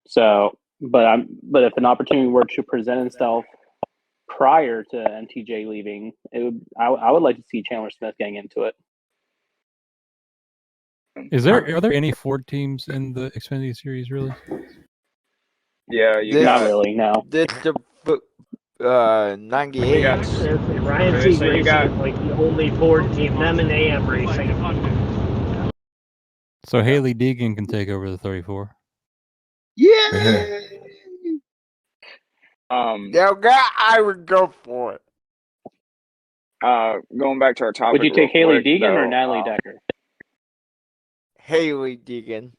So, but if an opportunity were to present itself prior to MTJ leaving, I would like to see Chandler Smith getting into it. Are there any Ford teams in the Xfinity Series really? Yeah, Not really, no. This the 98. Ryan Sieg Racing is like the only Ford team. Them and AM Racing. So Haley Deegan can take over the 34. Yeah. Yo, I would go for it. Going back to our topic. Would you take Haley quick, Deegan or though, Natalie Decker? Haley Deegan.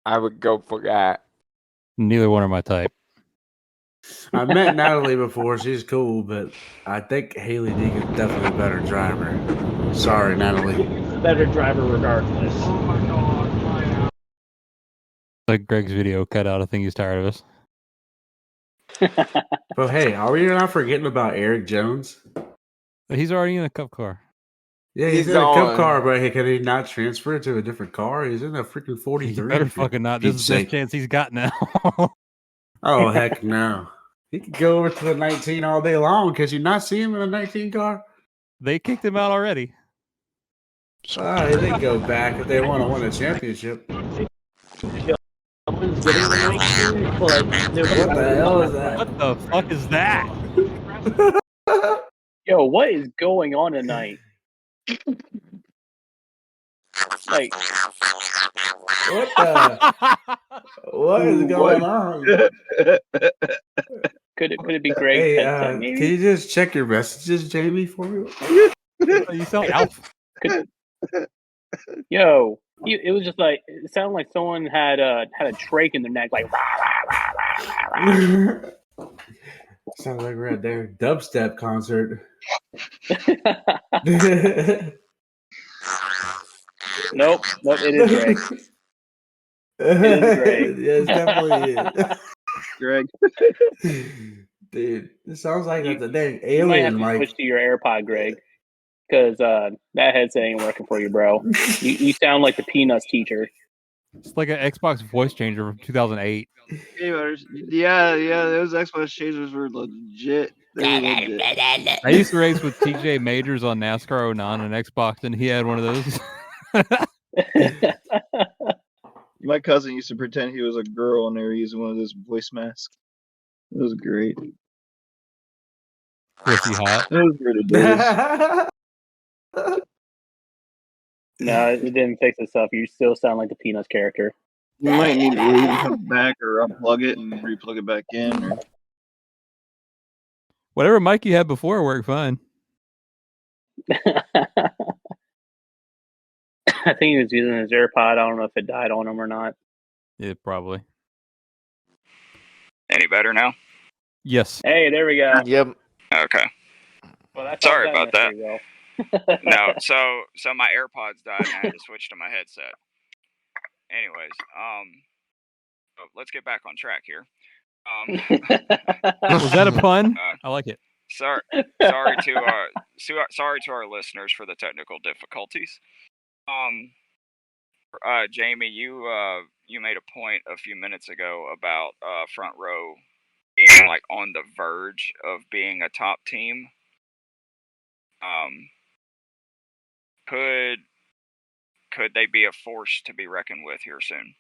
I would go for that. Neither one are my type. I met Natalie before. She's cool, but I think Haley Deegan's definitely a better driver. Sorry, Natalie. Better driver regardless. Like Greg's video cut out. I think he's tired of us. But hey, are we not forgetting about Eric Jones? He's already in a cup car. Yeah, he's in a cup car, but hey, can he not transfer to a different car? He's in a freaking 43. He better fucking not. This is the best chance he's got now. Oh, heck no. He could go over to the 19 all day long because you not see him in a 19 car? They kicked him out already. Oh, they go back if they want to win a championship. What the hell is that? What the fuck is that? Yo, what is going on tonight? Like, what is going on? Could it be Greg? Hey, headset, maybe? can you just check your messages, Jamie, for me? You sound Alf. Yo, it was just like it sounded like someone had a trach in their neck, like. Rah, rah, rah, rah, rah. Sounds like we're at their dubstep concert. Nope, it is Greg. It is Greg. Yeah, it's definitely Greg. Dude, it sounds like that's a dang You might have alien to mic. switch to your AirPod, Greg, because that headset ain't working for you, bro. You sound like the Peanuts teacher. It's like an Xbox voice changer from 2008. Yeah, those Xbox changers were legit. They were legit. I used to race with TJ Majors on NASCAR 09 on Xbox, and he had one of those. My cousin used to pretend he was a girl and they were using one of those voice masks. It was great. Was he hot? It was ridiculous. No, it didn't fix itself. You still sound like the Peanuts character. You might need to leave and come back, or unplug it and replug it back in. Or... Whatever mic you had before worked fine. I think he was using his AirPod. I don't know if it died on him or not. Yeah, probably. Any better now? Yes. Hey, there we go. Yep. Okay. Well, that's Sorry about that. Well. No, so my AirPods died and I had to switch to my headset. Anyways, let's get back on track here. Was that a pun? I like it. Sorry to our listeners for the technical difficulties. Jamie, you made a point a few minutes ago about Front Row being like on the verge of being a top team. Could they be a force to be reckoned with here soon?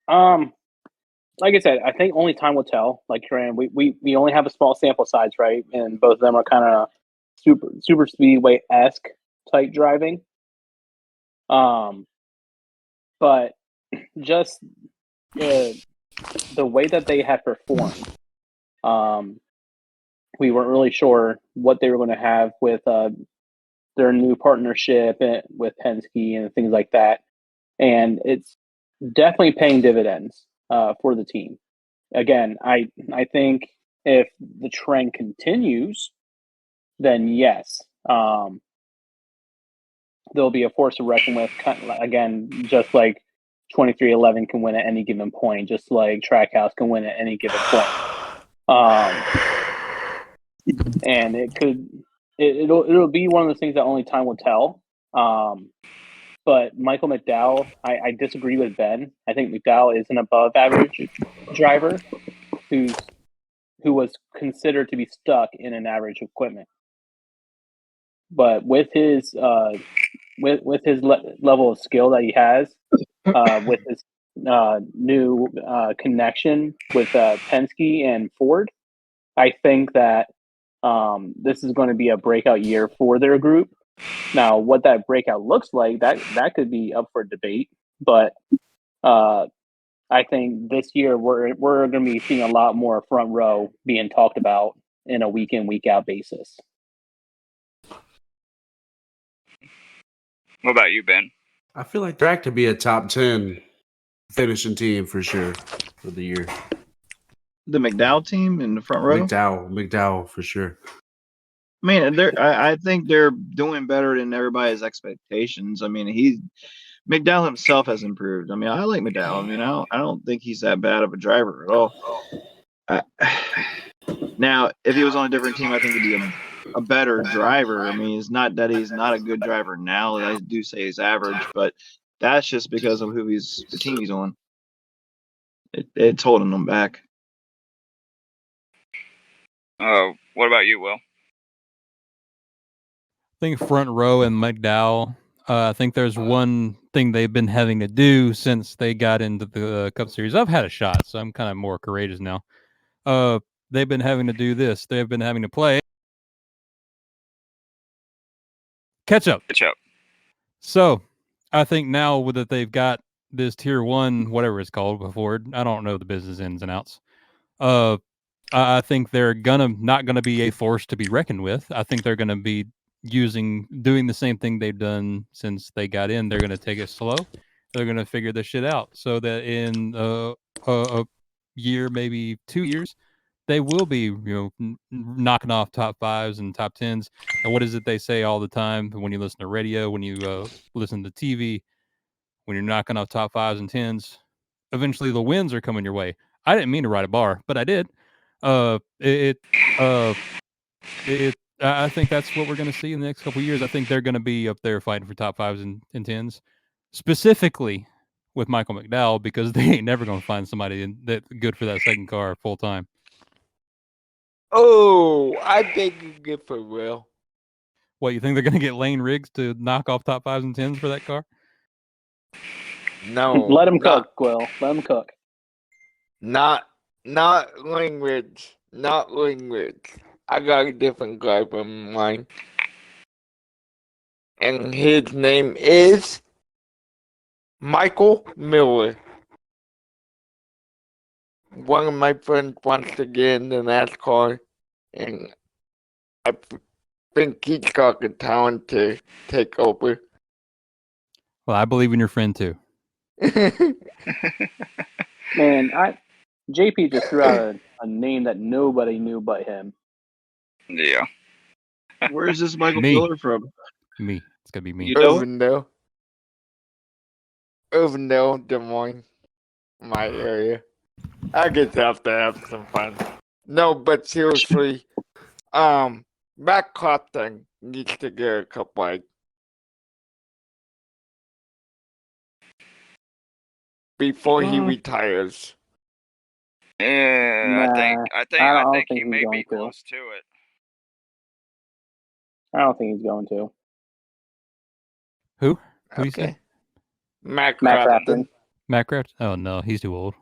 Like I said, I think only time will tell. Like Corinne, we only have a small sample size, right? And both of them are kind of super speedway-esque type driving. But just the way that they had performed, we weren't really sure what they were going to have with their new partnership with Penske and things like that. And it's definitely paying dividends for the team. Again, I think if the trend continues, then yes, there'll be a force to reckon with. Again, just like 2311 can win at any given point, just like Trackhouse can win at any given point. And it'll be one of those things that only time will tell. But Michael McDowell, I disagree with Ben. I think McDowell is an above average driver who was considered to be stuck in an average equipment. But with his level of skill that he has, with his new connection with Penske and Ford, I think that this is going to be a breakout year for their group. Now, what that breakout looks like, that could be up for debate. But I think this year we're going to be seeing a lot more Front Row being talked about in a week in, week out basis. What about you, Ben? I feel like Track to be a top 10 finishing team for sure for the year. The McDowell team in the front row? McDowell for sure. I mean, I think they're doing better than everybody's expectations. I mean, McDowell himself has improved. I mean, I like McDowell. I mean, I don't think he's that bad of a driver at all. Now, if he was on a different team, I think he'd be a better driver. I mean, it's not that he's not a good driver now. I do say he's average, but that's just because of the team he's on. It's holding him back. What about you, Will? I think Front Row and McDowell. I think there's one thing they've been having to do since they got into the Cup Series. I've had a shot, so I'm kind of more courageous now. They've been having to do this. They've been having to play catch up. So I think now that they've got this tier 1, whatever it's called before, I don't know the business ins and outs. I think they're not gonna be a force to be reckoned with. I think they're gonna be doing the same thing they've done since they got in. They're gonna take it slow. They're gonna figure this shit out so that in a year, maybe 2 years, they will be, knocking off top 5s and top 10s. And what is it they say all the time when you listen to radio, when you listen to TV, when you're knocking off top 5s and 10s, eventually the wins are coming your way. I didn't mean to write a bar, but I did. I think that's what we're going to see in the next couple of years. I think they're going to be up there fighting for top 5s and 10s, specifically with Michael McDowell, because they ain't never going to find somebody that's good for that second car full time. Oh, I beg you get for real. What, you think they're going to get Lane Riggs to knock off top 5s and 10s for that car? No. Let him cook, Will. Let him cook. Not not language. Not language. I got a different guy from mine. And his name is Michael Miller. One of my friends wants to get into NASCAR, and I think he's got the talent to take over. Well, I believe in your friend too. Man, JP just threw out a name that nobody knew but him. Yeah. Where is this Michael Me. Miller from? Me. It's gonna be me. You know? Irvindale, Des Moines, my area. I just have to have some fun. No, but seriously, Matt Clapton needs to get a couple like before he retires. Yeah, I think he he's may going be to. close to it. I don't think he's going to. Who? Who you say? Okay. Matt Matt Clapton. Matt Craft? Oh no, he's too old.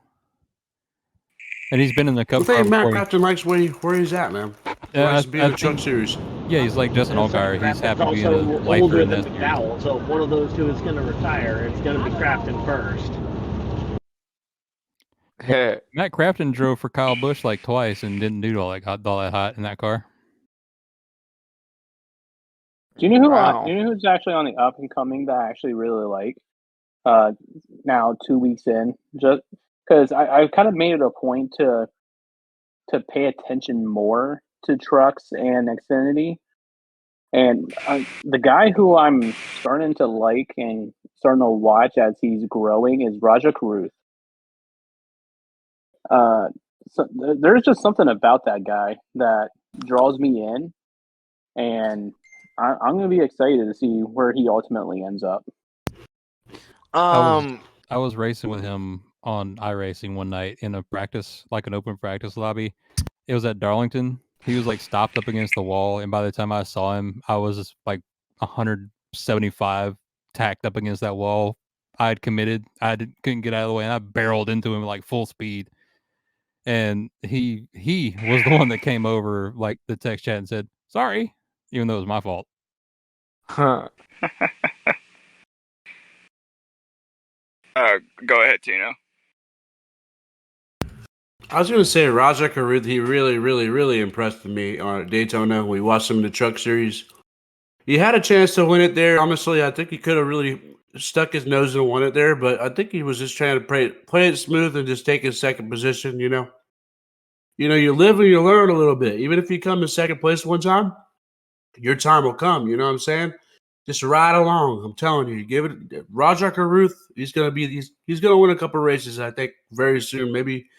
And he's been in the I Cup car think Matt before. Crafton likes where he's at, man. Yeah, Likes to be in the I truck think- series. Yeah, he's like Justin And Allgaier. He's Crafton's happy to be in a also lifer older in than this series. McDowell, so if one of those two is going to retire, it's going to be Crafton first. Matt Crafton drove for Kyle Busch like twice and didn't do all that hot in that car. Do you know who? Wow. Do you know who's actually on the up and coming that I actually really like? Now 2 weeks in, just because I kind of made it a point to pay attention more to trucks and Xfinity, and the guy who I'm starting to like and starting to watch as he's growing is Raja Karuth. So there's just something about that guy that draws me in, and I'm going to be excited to see where he ultimately ends up. I was racing with him on iRacing one night in a practice, like an open practice lobby. It was at Darlington. He was like stopped up against the wall, and by the time I saw him, I was like 175 tacked up against that wall. I'd committed. Couldn't get out of the way, and I barreled into him like full speed. And he was the one that came over like the text chat and said sorry, even though it was my fault. Huh. Go ahead, Tino. I was going to say Raja Karuth, he really, really, really impressed me on Daytona. We watched him in the truck series. He had a chance to win it there. Honestly, I think he could have really stuck his nose and won it there, but I think he was just trying to play it smooth and just take his second position, you know. You live and you learn a little bit. Even if you come in second place one time, your time will come, you know what I'm saying? Just ride along. I'm telling you, give it Raja Karuth, he's gonna win a couple races, I think, very soon. Maybe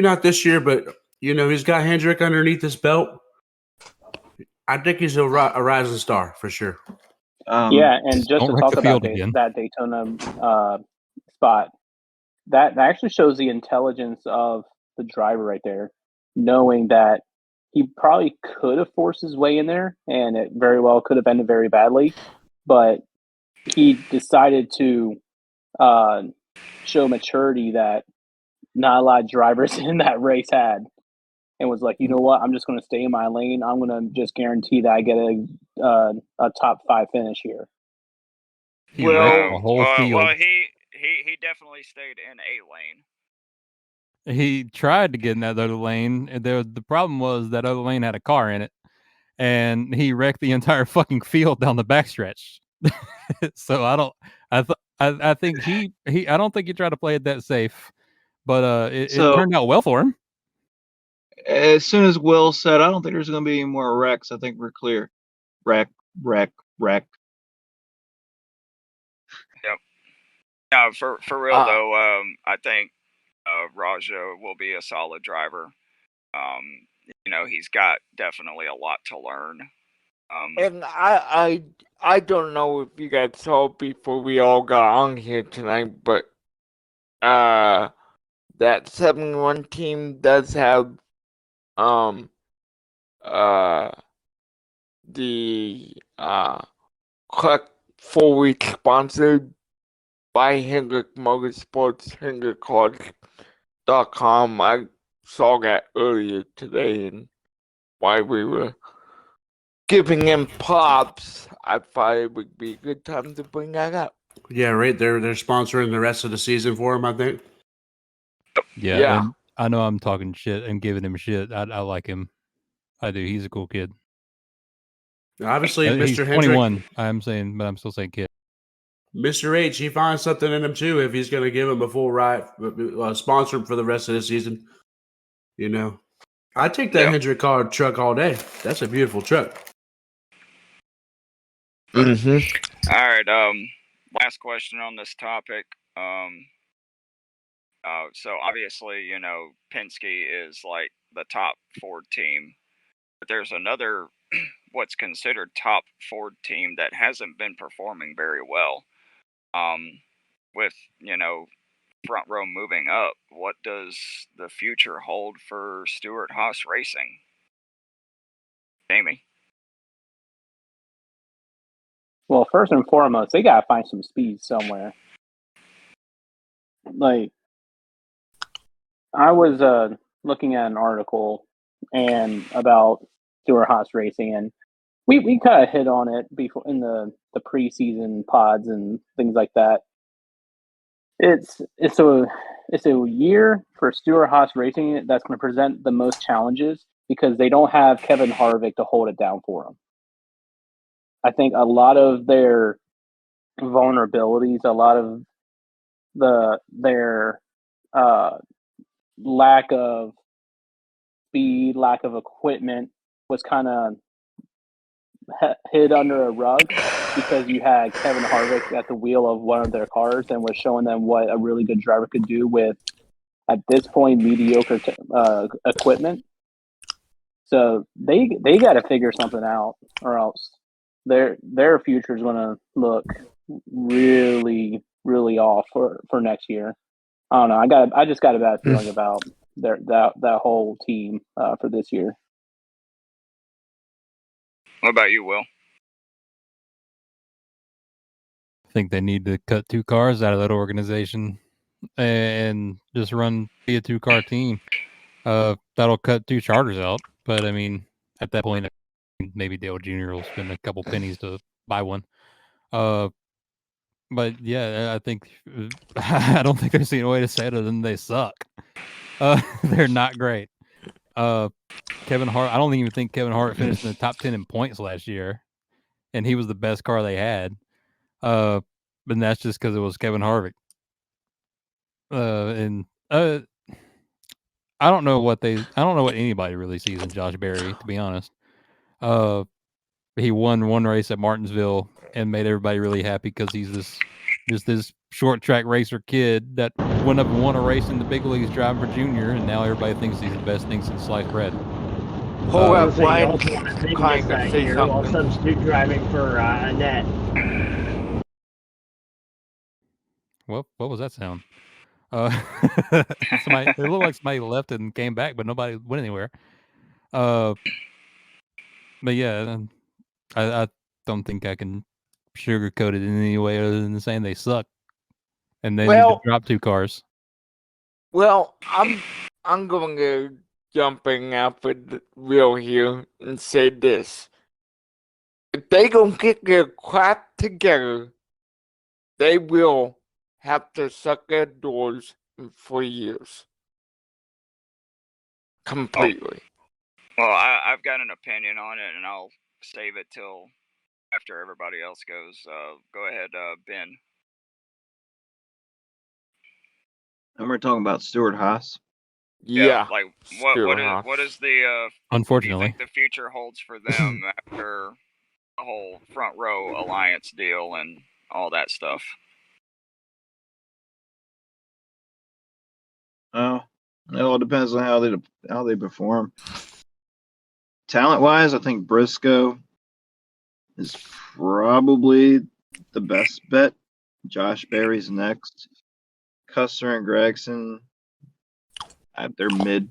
not this year, but he's got Hendrick underneath his belt. I think he's a rising star for sure. Yeah, and just to talk about that Daytona spot, that actually shows the intelligence of the driver right there, knowing that he probably could have forced his way in there, and it very well could have ended very badly, but he decided to show maturity that not a lot of drivers in that race had, and was like, you know what, I'm just going to stay in my lane. I'm going to just guarantee that I get a top 5 finish here. He wrecked the whole field. Well, he definitely stayed in a lane. He tried to get in that other lane, and the problem was that other lane had a car in it, and he wrecked the entire fucking field down the backstretch. So I think I don't think he tried to play it that safe, but it turned out well for him. As soon as Will said, I don't think there's going to be any more wrecks, I think we're clear. Wreck. Yep. No, for real though, I think Raja will be a solid driver. He's got definitely a lot to learn. And I don't know if you guys saw before we all got on here tonight, but that 7-1 team does have the Cluck fully sponsored by Hendrick Motorsports, HendrickCars.com. saw that earlier today, and while we were giving him props, I thought it would be a good time to bring that up. Yeah, right. They're sponsoring the rest of the season for him, I think. Yeah, and I know I'm talking shit and giving him shit. I like him. I do. He's a cool kid. Obviously, He's Mr. Hendrick, 21. I'm saying, but I'm still saying kid. Mr. H, he finds something in him too if he's going to give him a full ride, sponsor him for the rest of the season. You know, I take that Hendrick car truck all day. That's a beautiful truck. Mm-hmm. All right. Last question on this topic. So obviously, you know, Penske is like the top Ford team, but there's another what's considered top Ford team that hasn't been performing very well. With, you know, front row moving up, what does the future hold for Stewart-Haas Racing? Jamie. Well, first and foremost, they gotta find some speed somewhere. Like, I was looking at an article and about Stewart-Haas Racing, and we kind of hit on it before in the preseason pods and things like that. It's a year for Stewart-Haas Racing that's going to present the most challenges because they don't have Kevin Harvick to hold it down for them. I think a lot of their vulnerabilities, a lot of their lack of speed, lack of equipment was kind of hid under a rug because you had Kevin Harvick at the wheel of one of their cars and was showing them what a really good driver could do with, at this point, mediocre equipment. So they got to figure something out, or else their future is going to look really off for next year. I don't know. I just got a bad feeling about that whole team for this year. What about you, Will? I think they need to cut 2 cars out of that organization and just be a 2-car team. That'll cut 2 charters out. But I mean, at that point, maybe Dale Jr. will spend a couple pennies to buy one. But yeah, I think I don't think there's any way to say it other than they suck. They're not great. Kevin Hart. I don't even think Kevin Hart finished in the top 10 in points last year, and he was the best car they had. But that's just because it was Kevin Harvick. I don't know what anybody really sees in Josh Berry, to be honest. He won one race at Martinsville and made everybody really happy because he's this short track racer kid that went up and won a race in the big leagues driving for junior, and now everybody thinks he's the best thing since sliced bread. Hold up, Ryan. Ryan. Kind of say something. While substitute driving for Annette. What was that sound? It looked like somebody left and came back, but nobody went anywhere. But yeah, I don't think I can sugarcoat it in any way other than saying they suck, and they need to drop 2 cars. Well, I'm going to jumping out with the real here and say this: if they don't get their crap together, they will have to suck their doors in 4 years. Completely. Well, I've got an opinion on it, and I'll save it till after everybody else goes. Go ahead, Ben. And we're talking about Stewart-Haas. Yeah. Like what is the unfortunately what do you think the future holds for them after the whole front row alliance deal and all that stuff? Oh, it all depends on how they perform. Talent-wise, I think Briscoe is probably the best bet. Josh Berry's next. Custer and Gregson, they're mid.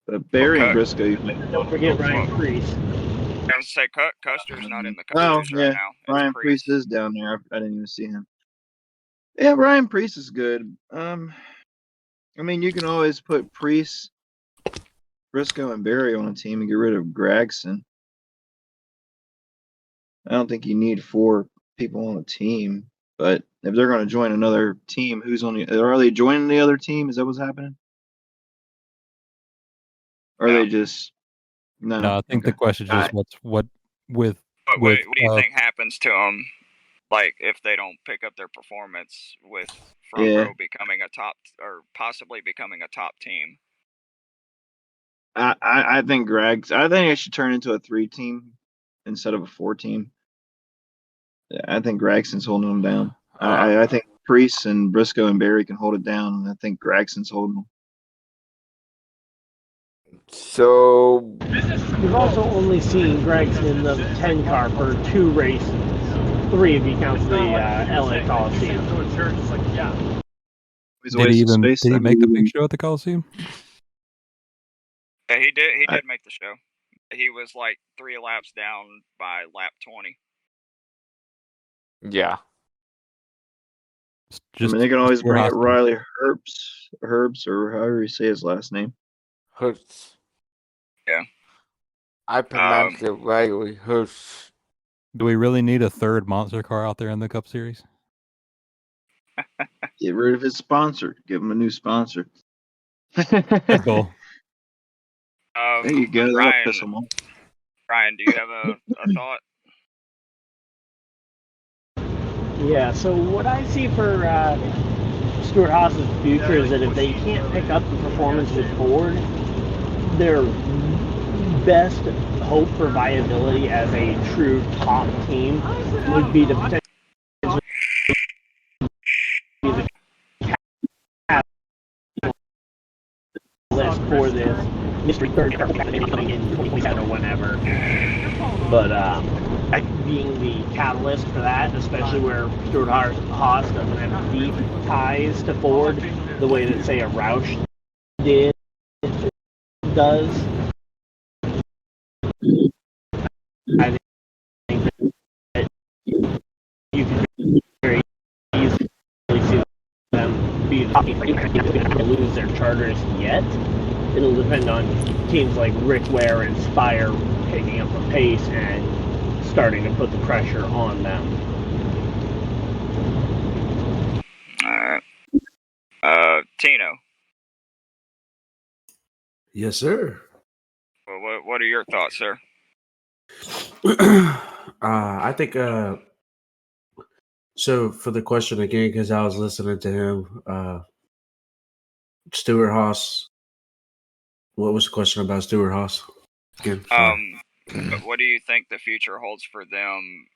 But Berry and Briscoe. Don't forget Ryan Preece. I was say Custer's not in the Custer's right now. It's Ryan Preece is down there. I didn't even see him. Yeah, Ryan Preece is good. I mean, you can always put Priest, Briscoe, and Barry on a team and get rid of Gregson. I don't think you need 4 people on a team, but if they're going to join another team, who's on the? Are they joining the other team? Is that what's happening? Or are No. they just no? No, I think the question is just what with What do you think happens to them? Like if they don't pick up their performance with Front Row becoming a top or possibly becoming a top team. I think I think it should turn into a 3-team instead of a 4-team. I think Gregson's holding them down. I think Priest and Briscoe and Barry can hold it down, and I think Gregson's holding them. So we've also only seen Gregson in the 10 car for 2 races. 3 if you count the LA Coliseum. Did he make the big show at the Coliseum? Yeah, he did. He did make the show. He was like 3 laps down by lap 20. Yeah. I mean, they can always bring it Riley Herbs, or however you say his last name. Hertz. Yeah. I pronounced it Riley Hertz. Do we really need a third monster car out there in the Cup Series? Get rid of his sponsor. Give him a new sponsor. That's all. There you go. That'll piss him off. Ryan, do you have a thought? Yeah, so what I see for Stuart Haas's future is that if they can't pick up the performance with Ford, their best hope for viability as a true top team would be to potentially be the catalyst for this mystery third car coming in 2027 or whenever. But being the catalyst for that, especially where Stuart Haas doesn't have deep ties to Ford the way that, say, a Roush does. I think that you can very easily see them be the team. They're not going to lose their charters yet. It'll depend on teams like Rick Ware and Spire picking up the pace and starting to put the pressure on them. Tino. Yes, sir. Well, what are your thoughts, sir? I think so for the question again, because I was listening to him, Stuart Haas. What was the question about Stuart Haas? Again, what do you think the future holds for them?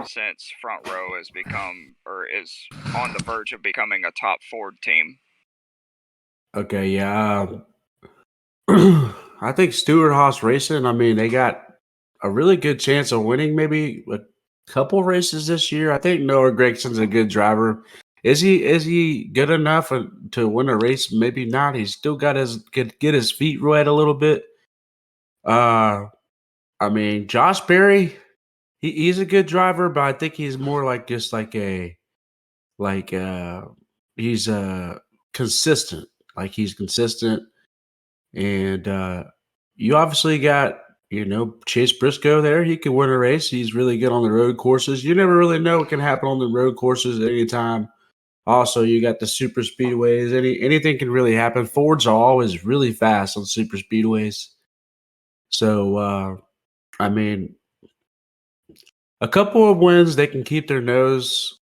Since Front Row has become or is on the verge of becoming a top Ford team. Okay, yeah. I think Stuart Haas Racing, I mean, they got a really good chance of winning maybe a couple races this year. I think Noah Gregson's a good driver. Is he good enough to win a race? Maybe not. He's still got get his feet wet a little bit. I mean, Josh Berry, he's a good driver, but I think he's more like just like he's consistent. Like he's consistent. And you obviously got, Chase Briscoe there. He can win a race. He's really good on the road courses. You never really know what can happen on the road courses at any time. Also, you got the super speedways. Anything can really happen. Fords are always really fast on super speedways. So, I mean, a couple of wins, they can keep their nose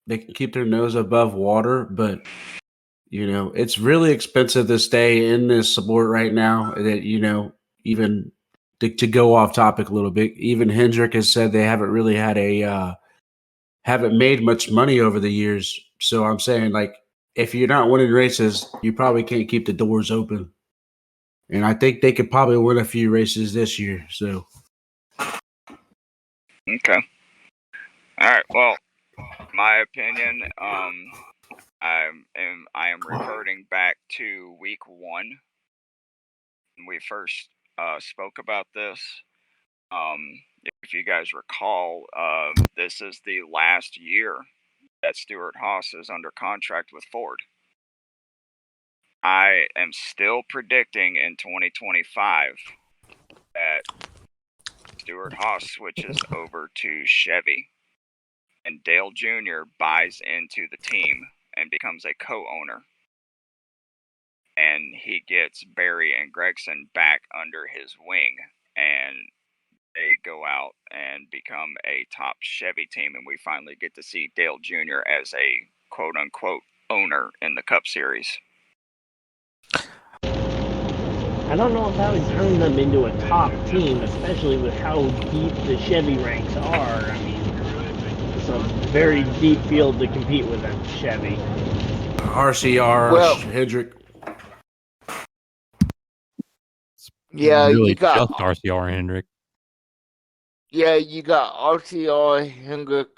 above water, but it's really expensive to stay in this sport right now. That even to go off topic a little bit, even Hendrick has said they haven't really had haven't made much money over the years. So I'm saying, like, if you're not winning races, you probably can't keep the doors open. And I think they could probably win a few races this year. So, okay, all right. Well, my opinion, I am reverting back to week 1. We first spoke about this. If you guys recall, this is the last year that Stuart Haas is under contract with Ford. I am still predicting in 2025 that Stewart Haas switches over to Chevy and Dale Jr. buys into the team and becomes a co-owner. And he gets Barry and Gregson back under his wing, and they go out and become a top Chevy team, and we finally get to see Dale Jr. as a quote-unquote owner in the Cup Series. I don't know if that would turn them into a top team, especially with how deep the Chevy ranks are. I mean, it's a very deep field to compete with a Chevy. RCR, Well- Hendrick. Yeah, really you got just RCR Hendrick. you got RCR Hendrick,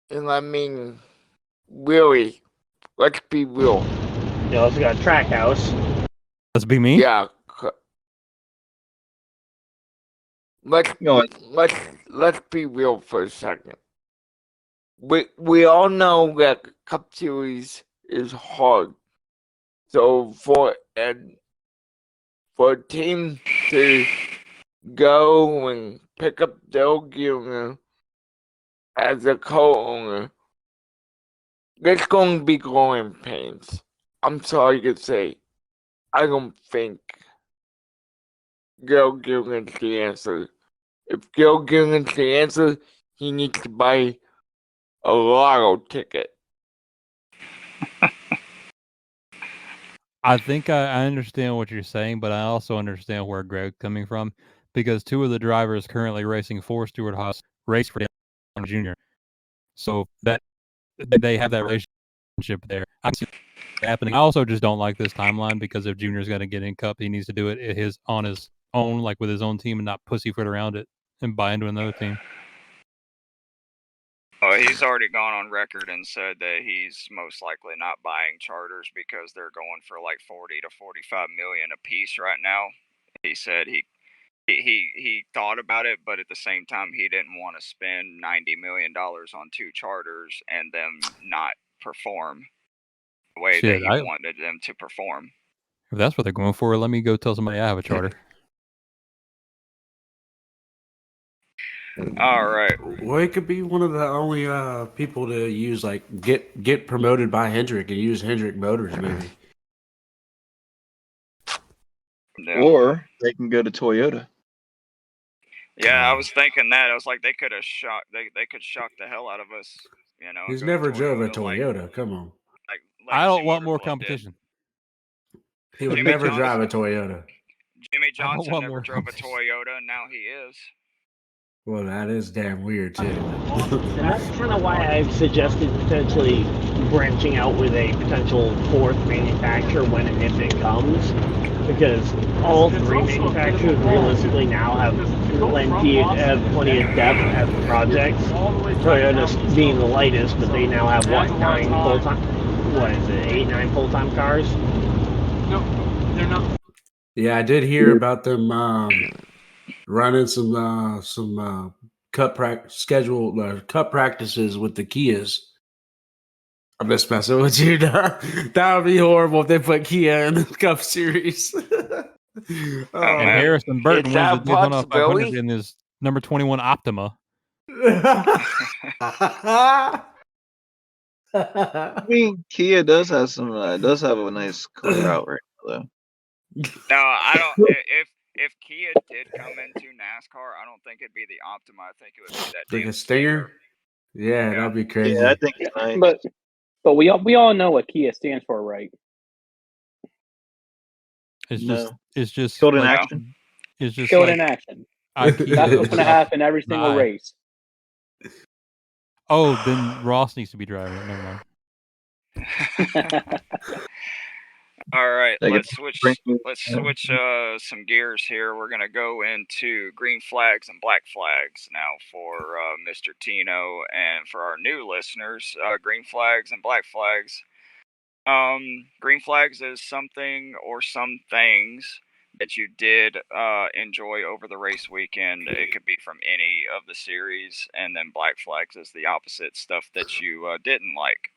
and I mean, really, let's be real. You also got Trackhouse. Let's be me. Yeah. Let's be real for a second. We all know that Cup Series is hard. So for a team to go and pick up Dale Jr. as a co-owner, it's going to be growing pains. I'm sorry to say, I don't think Dale Jr. is the answer. If Dale Jr. is the answer, he needs to buy a lotto ticket. I think I understand what you're saying, but I also understand where Greg's coming from, because two of the drivers currently racing for Stewart Haas race for Dale Jr. So that they have that relationship there. I can see it happening. I also just don't like this timeline, because if Junior's going to get in Cup, he needs to do it on his own, like with his own team, and not pussyfoot around it and buy into another team. Oh, he's already gone on record and said that he's most likely not buying charters because they're going for like 40 to 45 million a piece right now. He said he thought about it, but at the same time he didn't want to spend $90 million on two charters and them not perform the way that he wanted them to perform. If that's what they're going for, let me go tell somebody I have a charter. All right. Well, it could be one of the only people to use, like, get promoted by Hendrick and use Hendrick Motors, maybe. Yeah. Or they can go to Toyota. Yeah, I was thinking that. I was like, they could have shocked. They could shock the hell out of us. You know. He's go to never drove a Toyota, Toyota. Come on. Like I don't Legacy want Motor more Club did. competition. He would Jimmy never drive a Johnson. Toyota. Jimmy Johnson want never more drove a competition. Toyota, and now he is. Well, that is damn weird, too. And that's kind of why I've suggested potentially branching out with a potential fourth manufacturer when and if it comes. Because all three manufacturers realistically now have plenty of depth at the projects. Toyota being the lightest, but they now have what, 9 full-time? What is it, 8, 9 full-time cars? No, they're not. Yeah, I did hear about them running some cup practices with the Kias. I'm just messing with you. That would be horrible if they put Kia in the Cup Series. And man. Harrison Burton Is wins that the a Daytona 500 possibility? in his number 21 Optima. I mean, Kia does have a nice car out right now, though. No, I don't. If Kia did come into NASCAR, I don't think it'd be the Optima. I think it would be that Like damn a Stinger? Yeah, Yeah. that'd be crazy. Yeah, I think it's nice. But we all know what Kia stands for, right? It's just Killed in like, action. it's just Skilled like in action. IKEA That's what's is going to happen every single Nice. race. Oh, then Ross needs to be driving it. Never mind. All right, They let's get switch. drinking. Let's switch some gears here. We're gonna go into green flags and black flags now for Mr. Tino, and for our new listeners, green flags and black flags. Green flags is something or some things that you did enjoy over the race weekend. It could be from any of the series, and then black flags is the opposite, stuff that you didn't like.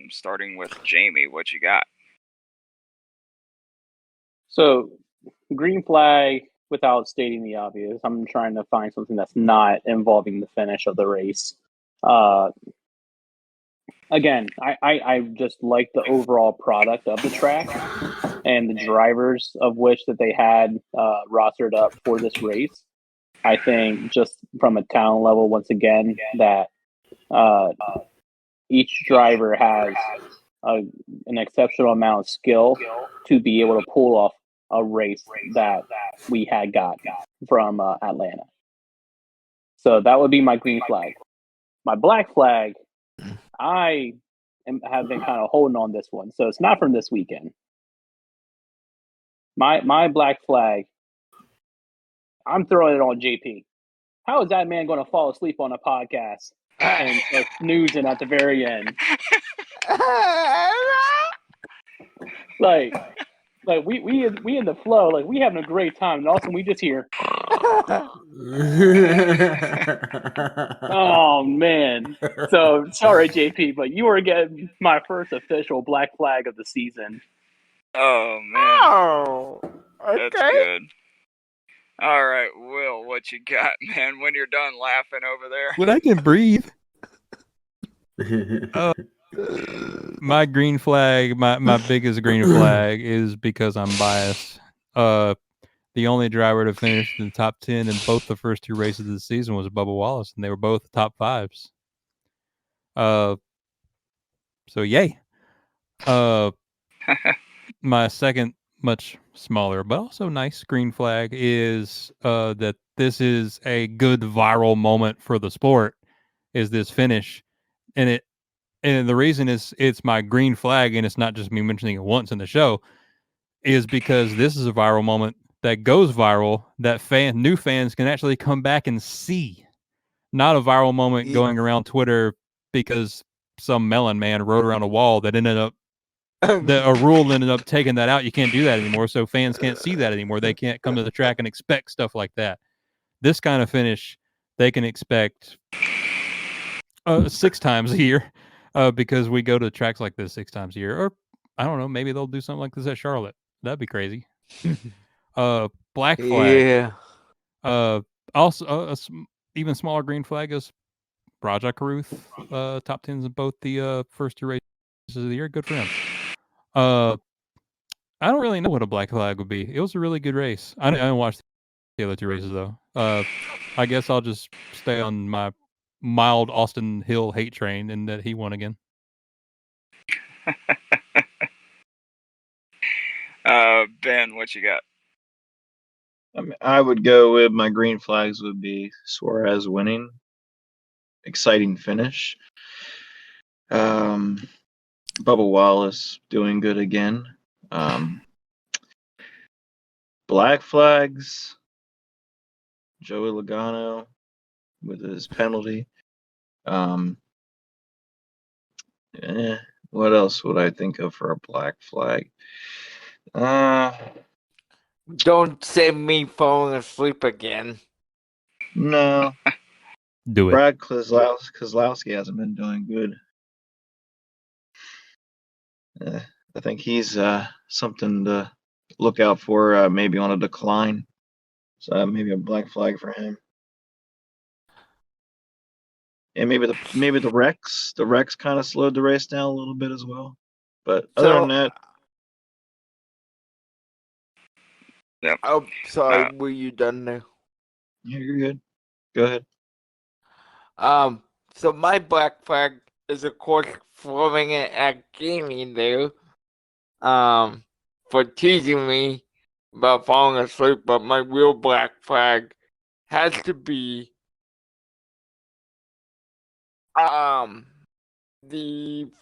Starting with Jamie, what you got? So, green flag, without stating the obvious, I'm trying to find something that's not involving the finish of the race. Again, I just like the overall product of the track and the drivers of which that they had rostered up for this race. I think just from a talent level, once again, that each driver has an exceptional amount of skill to be able to pull off a race that we had got from Atlanta. So that would be my green flag. My black flag, have been kind of holding on this one, so it's not from this weekend. My black flag, I'm throwing it on JP. How is that man going to fall asleep on a podcast and start snoozing at the very end? Like we in the flow, like we having a great time, and also we just hear. Oh man! So sorry, JP, but you were getting my first official black flag of the season. Oh man, Oh, okay. that's good. All right, Will, what you got, man? When you're done laughing over there. When I can breathe. My green flag, my biggest green flag is because I'm biased. The only driver to finish in the top 10 in both the first two races of the season was Bubba Wallace, and they were both top fives. So yay. My second, much smaller but also nice green flag is that this is a good viral moment for the sport. Is this finish, and the reason is it's my green flag, and it's not just me mentioning it once in the show, is because this is a viral moment that goes viral that new fans can actually come back and see. Not a viral moment going around Twitter because some melon man wrote around a wall that ended up a rule ended up taking that out. You can't do that anymore, so fans can't see that anymore. They can't come to the track and expect stuff like that. This kind of finish they can expect 6 times a year because we go to tracks like this 6 times a year. Or I don't know, maybe they'll do something like this at Charlotte. That'd be crazy. Black flag. Yeah. Also, even smaller green flag is Raja Karuth. Top 10s in both the first 2 races of the year. Good for him. I don't really know what a black flag would be. It was a really good race. I didn't watch the other 2 races though. I guess I'll just stay on my mild Austin Hill hate train and that he won again. Ben, what you got? I would go with my green flags would be Suarez winning, exciting finish. Bubba Wallace doing good again. Black flags, Joey Logano with his penalty. What else would I think of for a black flag? Don't send me falling asleep again. No. Do it. Brad Keselowski hasn't been doing good. I think he's something to look out for, maybe on a decline. So maybe a black flag for him. And maybe the wrecks. The wrecks kind of slowed the race down a little bit as well. But other than that, Yep. Oh, sorry. Were you done now? yeah, you're good. Go ahead. So my black flag is, of course, throwing it at Gaming there. For teasing me about falling asleep, but my real black flag has to be the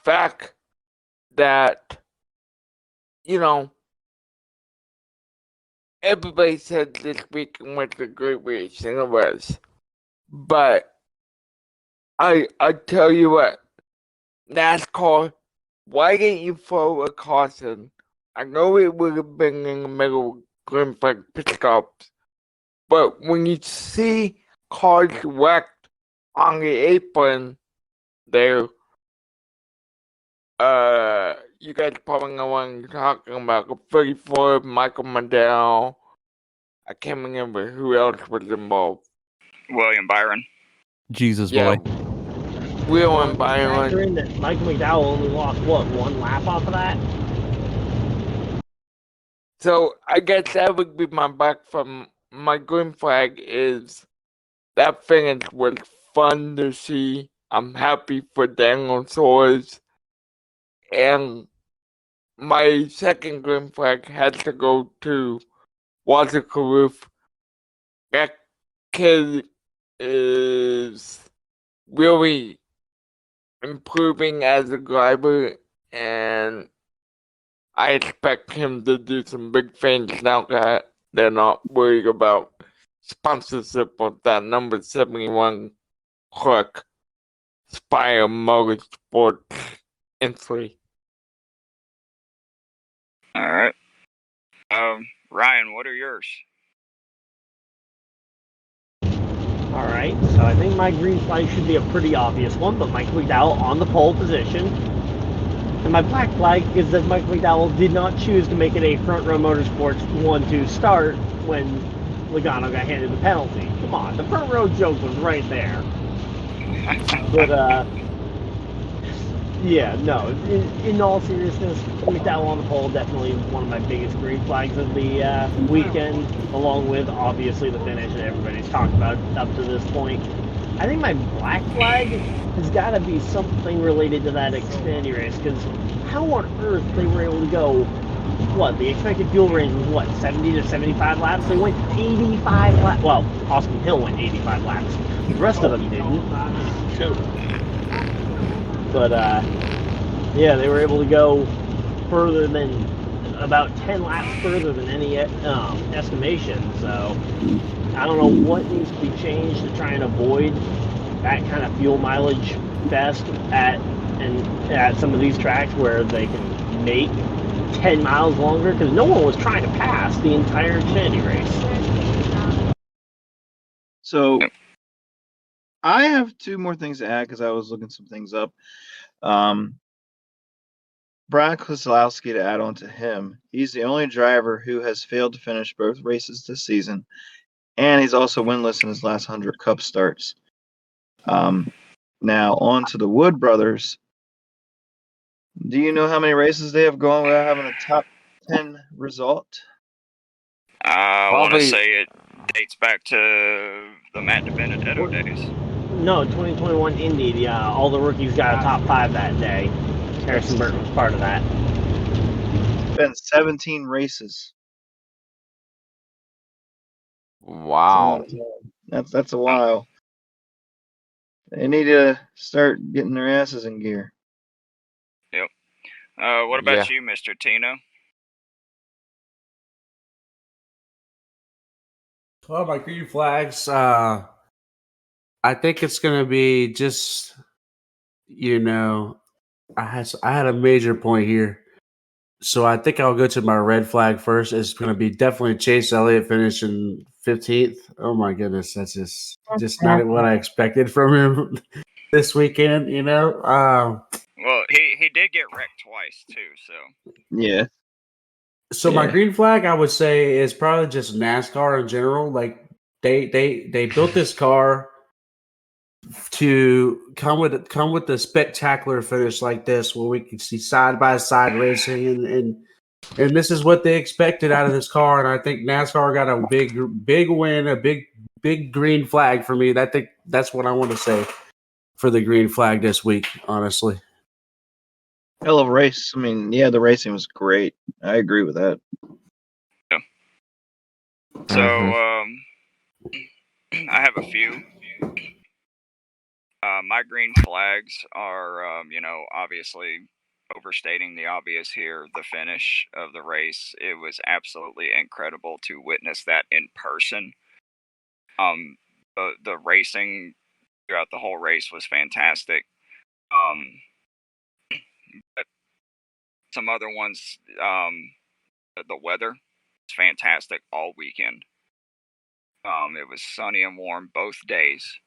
fact that, you know, everybody said this weekend was a great race, and it was. But I tell you what, NASCAR, why didn't you throw a caution? I know it would have been in the middle green flag pickups. But when you see cars wrecked on the apron there, you guys probably know what I'm talking about. The 34, Michael Mandel. I can't remember who else was involved. William Byron. Jesus Yeah, boy. Will and Byron. Factor in that Michael McDowell only lost, what, one lap off of that? So I guess that would be my back from my green flag is that finish was fun to see. I'm happy for dinosaurs. And my second green flag has to go to Walter Carruth. That kid is really improving as a driver, and I expect him to do some big things now that they're not worried about sponsorship of that number 71 clerk, Spire Motorsports entry. All right. Ryan, what are yours? All right, so I think my green flag should be a pretty obvious one, but Mike McDowell on the pole position. And my black flag is that Mike McDowell did not choose to make it a Front Row Motorsports 1-2 start when Logano got handed the penalty. Come on, the front row joke was right there. But, yeah, no, in all seriousness, McDowell on the pole, definitely one of my biggest green flags of the weekend, along with, obviously, the finish that everybody's talked about up to this point. I think my black flag has got to be something related to that Xfinity race, because how on earth they were able to go, what, the expected fuel range was, what, 70 to 75 laps? They went 85 laps. Well, Austin Hill went 85 laps. The rest of them didn't. But, yeah, they were able to go further than, about 10 laps further than any estimation, so I don't know what needs to be changed to try and avoid that kind of fuel mileage fest at some of these tracks where they can make 10 miles longer, because no one was trying to pass the entire Xfinity race. So I have two more things to add because I was looking some things up. Brian Keselowski, to add on to him, he's the only driver who has failed to finish both races this season, and he's also winless in his last 100 Cup starts. Now, on to the Wood brothers. Do you know how many races they have gone without having a top 10 result? I want to Probably- say it dates back to the Matt DiBenedetto days. No, 2021 Indy, all the rookies got a top 5 that day. Harrison Burton was part of that. It's been 17 races. Wow. That's a while. They need to start getting their asses in gear. Yep. What about you, Mr. Tino? Well, my green flags, I think it's gonna be just, I had a major point here, so I think I'll go to my red flag first. It's gonna be definitely Chase Elliott finishing 15th. Oh my goodness, that's just not what I expected from him this weekend. Well, he did get wrecked twice too, so Yeah. So my green flag, I would say, is probably just NASCAR in general. Like they built this car to come with a spectacular finish like this, where we can see side by side racing, and this is what they expected out of this car. And I think NASCAR got a big win, a big green flag for me. I think that's what I want to say for the green flag this week. Honestly. Hell of a race. I mean, yeah, the racing was great. I agree with that. Yeah. So, I have a few. My green flags are, obviously overstating the obvious here. The finish of the race, it was absolutely incredible to witness that in person. The racing throughout the whole race was fantastic. But some other ones, the weather was fantastic all weekend. It was sunny and warm both days,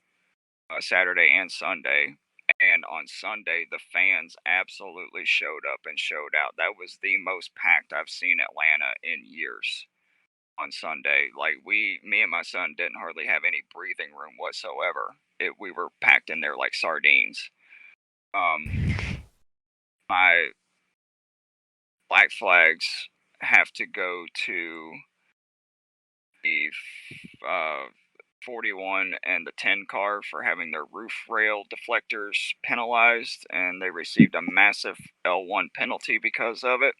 Saturday and Sunday. And on Sunday, the fans absolutely showed up and showed out. That was the most packed I've seen Atlanta in years on Sunday. Like, me and my son didn't hardly have any breathing room whatsoever. We were packed in there like sardines. My Black Flags have to go to the 41 and the 10 car for having their roof rail deflectors penalized, and they received a massive L1 penalty because of it.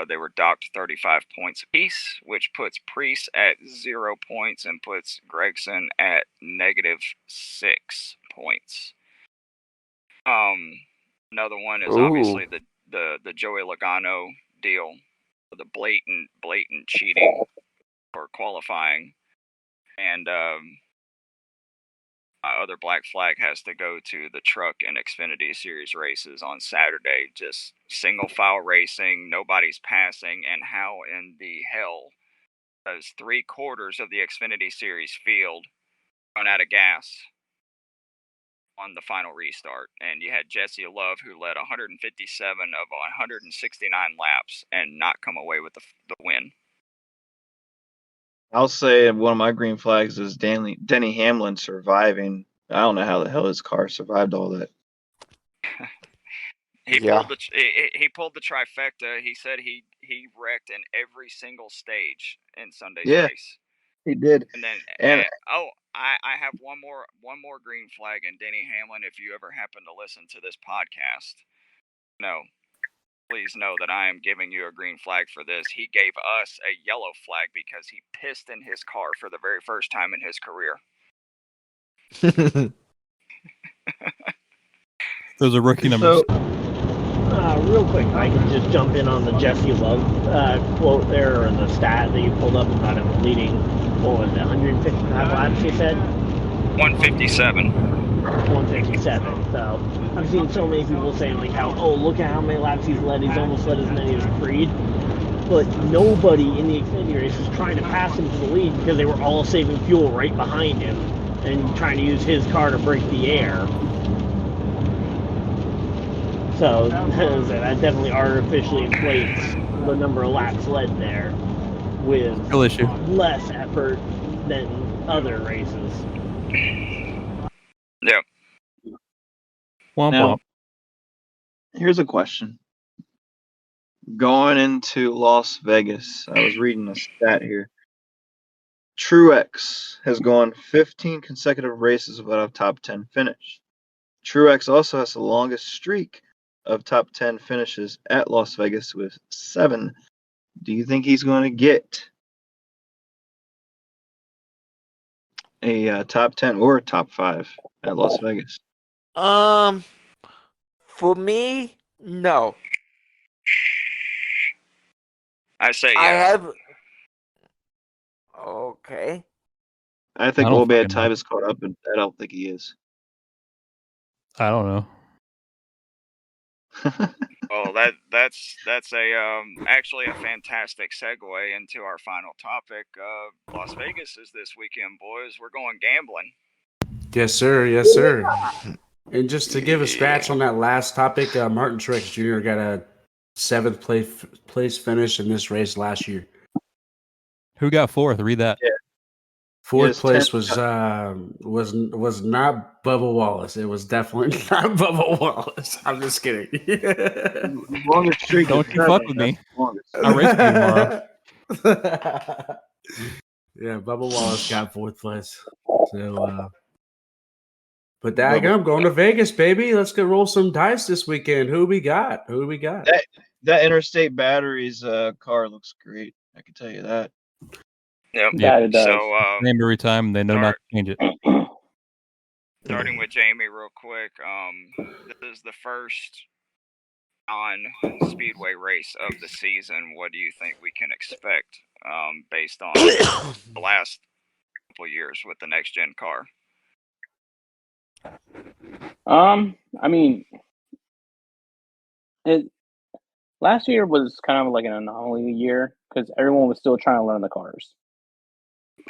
They were docked 35 points apiece, which puts Priest at 0 points and puts Gregson at -6 points. Another one is obviously the Joey Logano deal, the blatant cheating or qualifying, and my other Black Flag has to go to the Truck and Xfinity Series races on Saturday. Just single file racing, nobody's passing, and how in the hell does 3/4 of the Xfinity Series field run out of gas on the final restart? And you had Jesse Love, who led 157 of 169 laps and not come away with the win. I'll say one of my green flags is Denny Hamlin surviving. I don't know how the hell his car survived all that. He pulled the trifecta. He said he wrecked in every single stage in Sunday's race. He did. And then I have one more green flag, and Denny Hamlin, if you ever happen to listen to this podcast, please know that I am giving you a green flag for this. He gave us a yellow flag because he pissed in his car for the very first time in his career. Those are rookie numbers. Real quick, I can just jump in on the Jesse Love quote there, or the stat that you pulled up about him leading, what was it, 155 laps, you said? 157. 157. So I've seen so many people saying like look at how many laps he's led. He's almost led as many as Creed. But nobody in the Xfinity race was trying to pass him to the lead because they were all saving fuel right behind him and trying to use his car to break the air. So that definitely artificially inflates the number of laps led there with less effort than other races. Yeah. Now, here's a question. Going into Las Vegas, I was reading a stat here. Truex has gone 15 consecutive races without a top 10 finish. Truex also has the longest streak of top 10 finishes at Las Vegas with 7. Do you think he's going to get a top 10 or a top 5 at Las Vegas? For me, no. I say yes. I have. Okay. I think Obed Time is caught up, and I don't think he is. I don't know. Well, that's actually a fantastic segue into our final topic. Las Vegas is this weekend, boys. We're going gambling. Yes, sir. Yes, sir. And just to give a scratch on that last topic, Martin Truex Jr. got a 7th place finish in this race last year. Who got 4th? Read that. Yeah. 4th place was not Bubba Wallace. It was definitely not Bubba Wallace. I'm just kidding. Longest streak. Don't you fuck with me. I'll race you tomorrow. Yeah, Bubba Wallace got 4th place. So, but I'm going to Vegas, baby. Let's go roll some dice this weekend. Who we got? That Interstate Batteries car looks great. I can tell you that. Yep. Yeah, it does. So, Name every time they know not to change it. Starting with Jamie real quick. This is the first non-speedway race of the season. What do you think we can expect based on the last couple years with the next gen car? I mean, Last year was kind of like an anomaly year because everyone was still trying to learn the cars.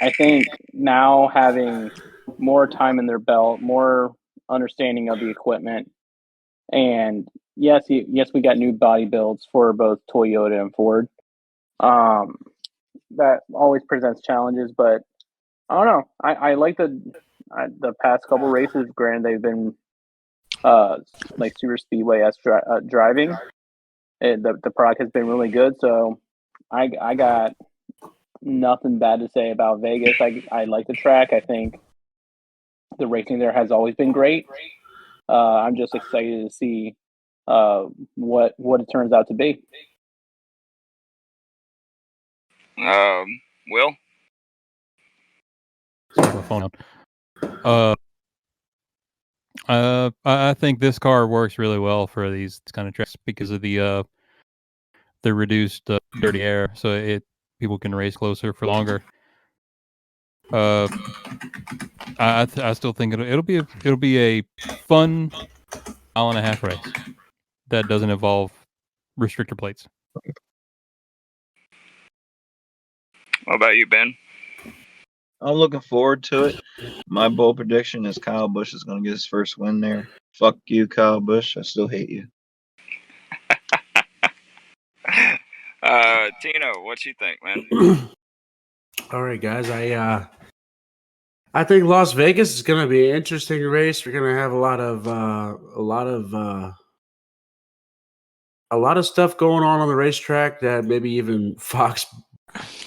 I think now having more time in their belt, more understanding of the equipment, and yes, we got new body builds for both Toyota and Ford. That always presents challenges, but I don't know. I like the past couple races. Granted, they've been like super speedway driving. The product has been really good, so I got nothing bad to say about Vegas. I like the track. I think the racing there has always been great. I'm just excited to see what it turns out to be. Will? Phone I think this car works really well for these kind of tracks because of the reduced dirty air, so people can race closer for longer. I still think it'll be a fun mile-and-a-half race that doesn't involve restrictor plates. What about you, Ben? I'm looking forward to it. My bold prediction is Kyle Busch is going to get his first win there. Fuck you, Kyle Busch. I still hate you. Tino, what you think, man? All right, guys. I think Las Vegas is going to be an interesting race. We're going to have a lot of stuff going on the racetrack that maybe even Fox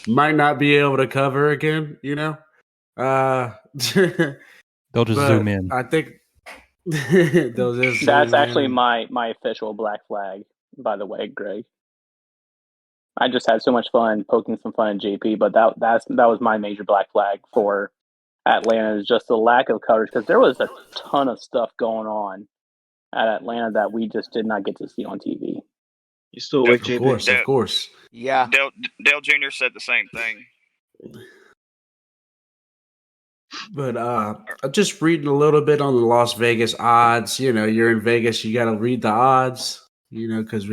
might not be able to cover again. You know, they'll just zoom in. I think they'll just That's zoom actually in. my official black flag, by the way, Greg. I just had so much fun poking some fun at JP, but that was my major black flag for Atlanta, is just the lack of coverage, because there was a ton of stuff going on at Atlanta that we just did not get to see on TV. You still awake, JP? Of course. Yeah. Dale Jr. said the same thing. But just reading a little bit on the Las Vegas odds. You know, you're in Vegas, you got to read the odds. You know, because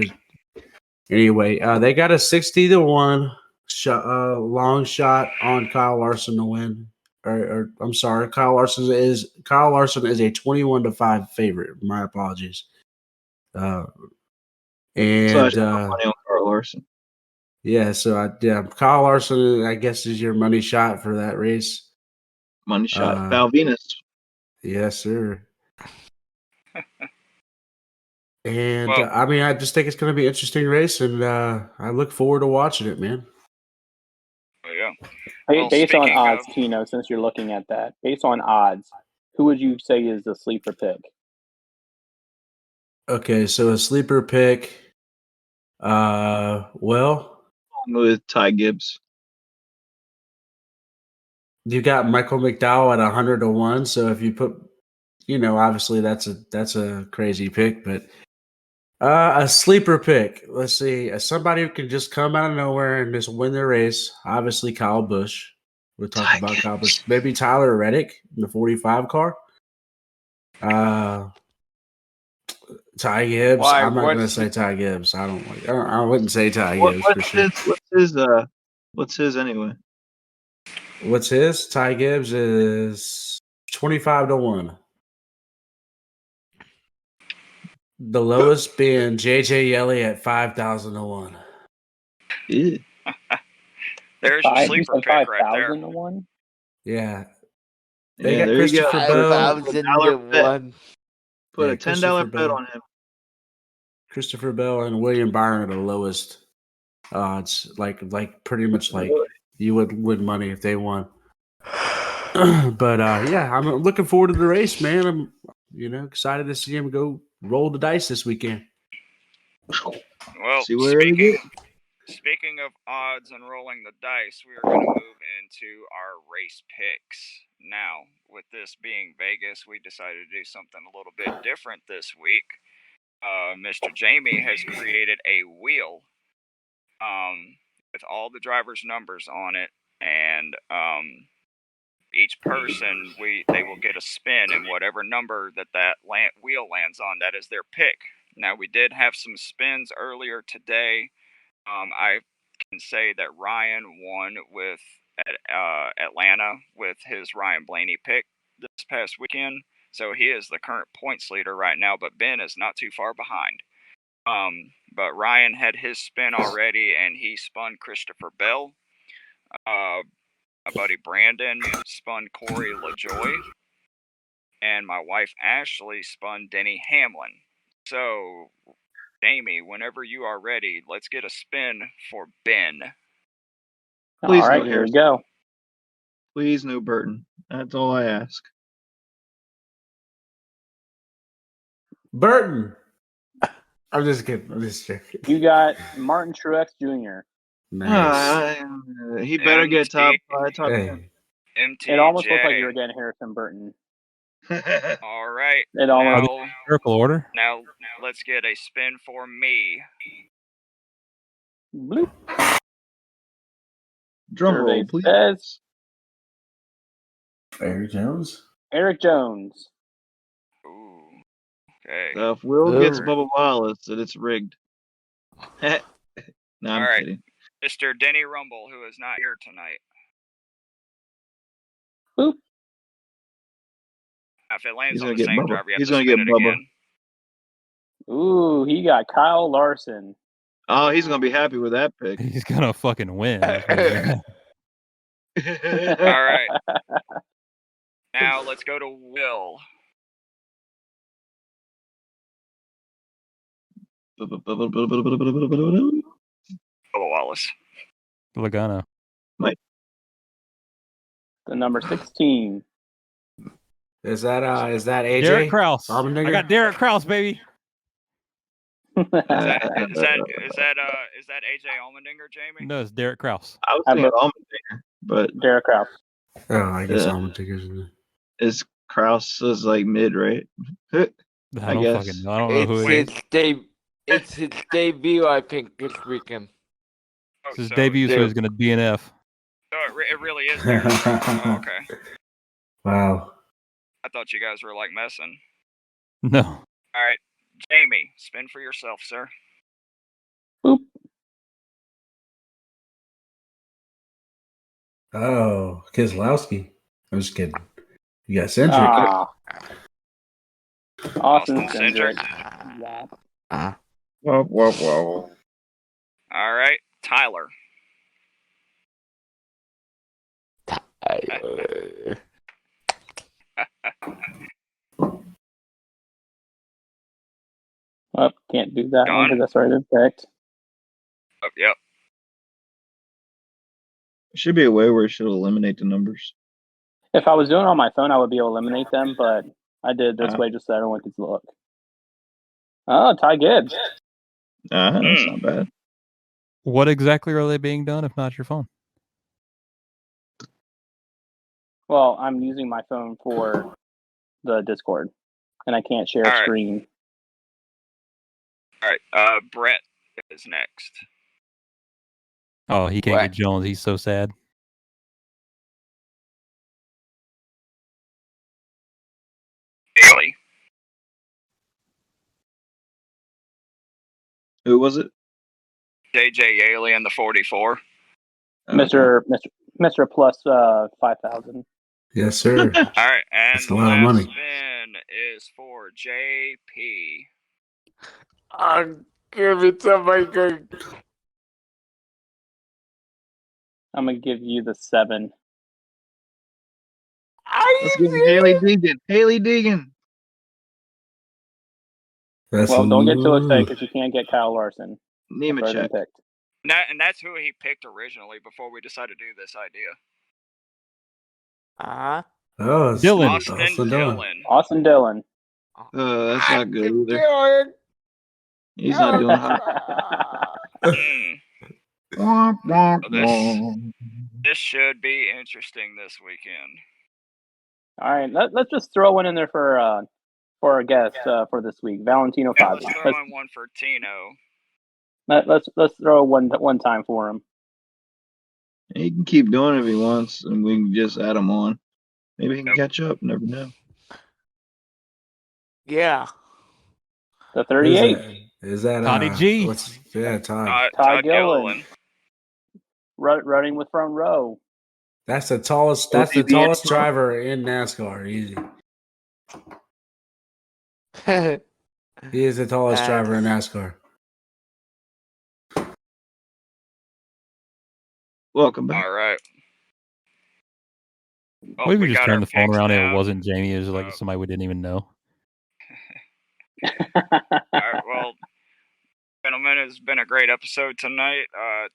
anyway, they got a 60-1 long shot on Kyle Larson to win. Or I'm sorry, Kyle Larson is a 21-5 favorite. My apologies. So I should put money on Kyle Larson. Yeah, so Kyle Larson, I guess, is your money shot for that race. Money shot. Val Venus. Yes, sir. And I mean, I just think it's going to be an interesting race, and I look forward to watching it, man. Yeah. Hey, based on odds, Tino, since you're looking at that, based on odds, who would you say is the sleeper pick? Okay, so a sleeper pick. Well, with Ty Gibbs. You got Michael McDowell at 100-1. So if you put, obviously that's a crazy pick, but a sleeper pick. Let's see, somebody who can just come out of nowhere and just win the race. Obviously, Kyle Busch. We'll talk about Kyle Busch. Maybe Tyler Reddick in the 45 car. Ty Gibbs. Why, I'm not going to say Ty Gibbs. I wouldn't say Ty Gibbs for sure. What's his anyway? What's his? Ty Gibbs is 25-1. The lowest being JJ Yelly at 5,000-1. There's your sleeper pick right there. 5,000-1? Yeah. They got Christopher Bell. 5,000-1. Put a $10 bet on him. Christopher Bell and William Byron are the lowest odds. Like pretty much like you would win money if they won. But yeah, I'm looking forward to the race, man. I'm excited to see him go roll the dice this weekend. Well, speaking of odds and rolling the dice, we are going to move into our race picks. Now, with this being Vegas, we decided to do something a little bit different this week. Mr. Jamie has created a wheel with all the drivers' numbers on it, and each person, they will get a spin, and whatever number that wheel lands on, that is their pick. Now, we did have some spins earlier today. I can say that Ryan won with Atlanta with his Ryan Blaney pick this past weekend. So he is the current points leader right now, but Ben is not too far behind. But Ryan had his spin already, and he spun Christopher Bell. My buddy Brandon spun Corey LaJoy. And my wife Ashley spun Denny Hamlin. So, Jamie, whenever you are ready, let's get a spin for Ben. Please All right, no here we go. Please no Burton. That's all I ask. Burton. I'm just kidding. I'm just joking. You got Martin Truex Jr. Nice. He better get top 10. Hey. MTJ. It almost looked like you were getting Harrison Burton. All right. It almost. Miracle order. Now, let's get a spin for me. Bloop. Drum roll, Survey please. says Eric Jones. Eric Jones. Ooh. Okay. So if Will gets Bubba Wallace, then it's rigged. No, I'm All right. kidding. Mr. Denny Rumble, who is not here tonight. Boop. If it lands He's on gonna the get same Bubba. driver, you have He's to gonna spin get it Bubba. again. Ooh, he got Kyle Larson. Oh, he's gonna be happy with that pick. He's gonna fucking win. All right. Now let's go to Will. Bubba Wallace. Logano. The number 16. Is that AJ? Derek Kraus. Allmendinger? I got Derek Kraus, baby. Is that AJ Allmendinger, Jamie? No, it's Derek Kraus. I was thinking Allmendinger, but Derek Kraus. Oh, I guess Allmendinger's in there. is Kraus is like mid, right? I don't guess. fucking know. I don't know who he is. It's his debut, I think, this weekend. It's his debut, so he's gonna DNF. So it really is there. Oh, okay. Wow. I thought you guys were like messing. No. All right, Jamie, spin for yourself, sir. Boop. Oh, Keselowski. I'm just kidding. You got Cindric. Austin Cindric. Cindric. Whoa. All right, Tyler. Oh, can't do that one Gone. because that's already been picked. Oh, yep. There should be a way where it should eliminate the numbers. If I was doing it on my phone, I would be able to eliminate them, but I did this way just so everyone could look. Oh, Ty Gibbs. That's not bad. What exactly are they being done if not your phone? Well, I'm using my phone for the Discord, and I can't share All a right. screen. All right, Brett is next. Oh, he can't get Jones. He's so sad. Bailey. Who was it? JJ Yaley in the 44. Mr. Plus 5,000. Yes, sir. All right, and That's the a lot of last money. spin is for JP. I'll give it to my good. I'm gonna give you the 7. Let's give Haley Deegan. Haley Deegan. Well, don't get too excited because you can't get Kyle Larson. Nemechek. Picked. And that's who he picked originally before we decided to do this idea. Oh, it's Dylan. Austin Dillon. Austin Dillon. That's not good either. He's not doing hot. This should be interesting this weekend. All right, let's just throw one in there for our guest for this week, Valentino Yeah, Fazio. let's throw in one for Tino. Let's throw one time for him. He can keep doing it if he wants, and we can just add him on. Maybe he can catch up. Never know. Yeah. The Who's 38. that? Is that Toddy G. Todd? Todd Gilliland. Running with front row. That's the tallest. That's the tallest driver in NASCAR. Easy. He is the tallest driver in NASCAR. Welcome back. All right. What if we just got turned our the phone picks around and it now. wasn't Jamie? It was like somebody we didn't even know. All right. Well, gentlemen, it's been a great episode tonight.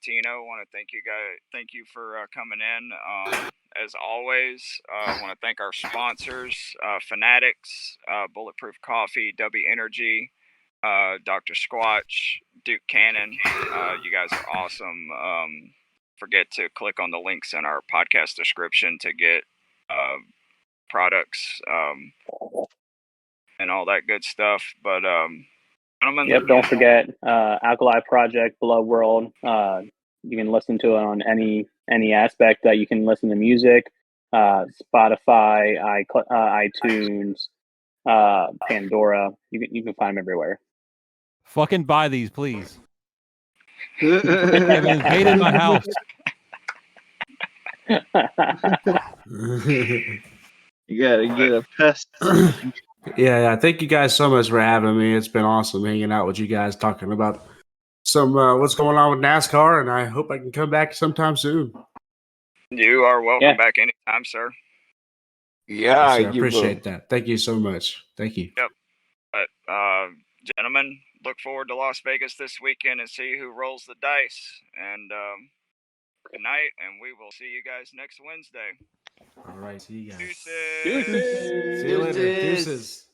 Tino, want to thank you guys. Thank you for coming in. As always, I want to thank our sponsors, Fanatics, Bulletproof Coffee, W Energy, Dr. Squatch, Duke Cannon. You guys are awesome. Forget to click on the links in our podcast description to get products and all that good stuff. But gentlemen, Yep, don't forget Alkali Project, Blood World. You can listen to it on any aspect that you can listen to music. Spotify, iTunes, Pandora. You can find them everywhere. Fucking buy these, please. They've invaded my house. You gotta get a pest. Yeah. Thank you guys so much for having me. It's been awesome hanging out with you guys, talking about some what's going on with NASCAR, and I hope I can come back sometime soon. You are welcome back anytime, sir. Yeah, Yes, sir. I you appreciate that. Thank you so much. Thank you. Yep. But gentlemen, look forward to Las Vegas this weekend and see who rolls the dice. And good night, and we will see you guys next Wednesday. All right. See you guys. Deuces. See you later. Deuces.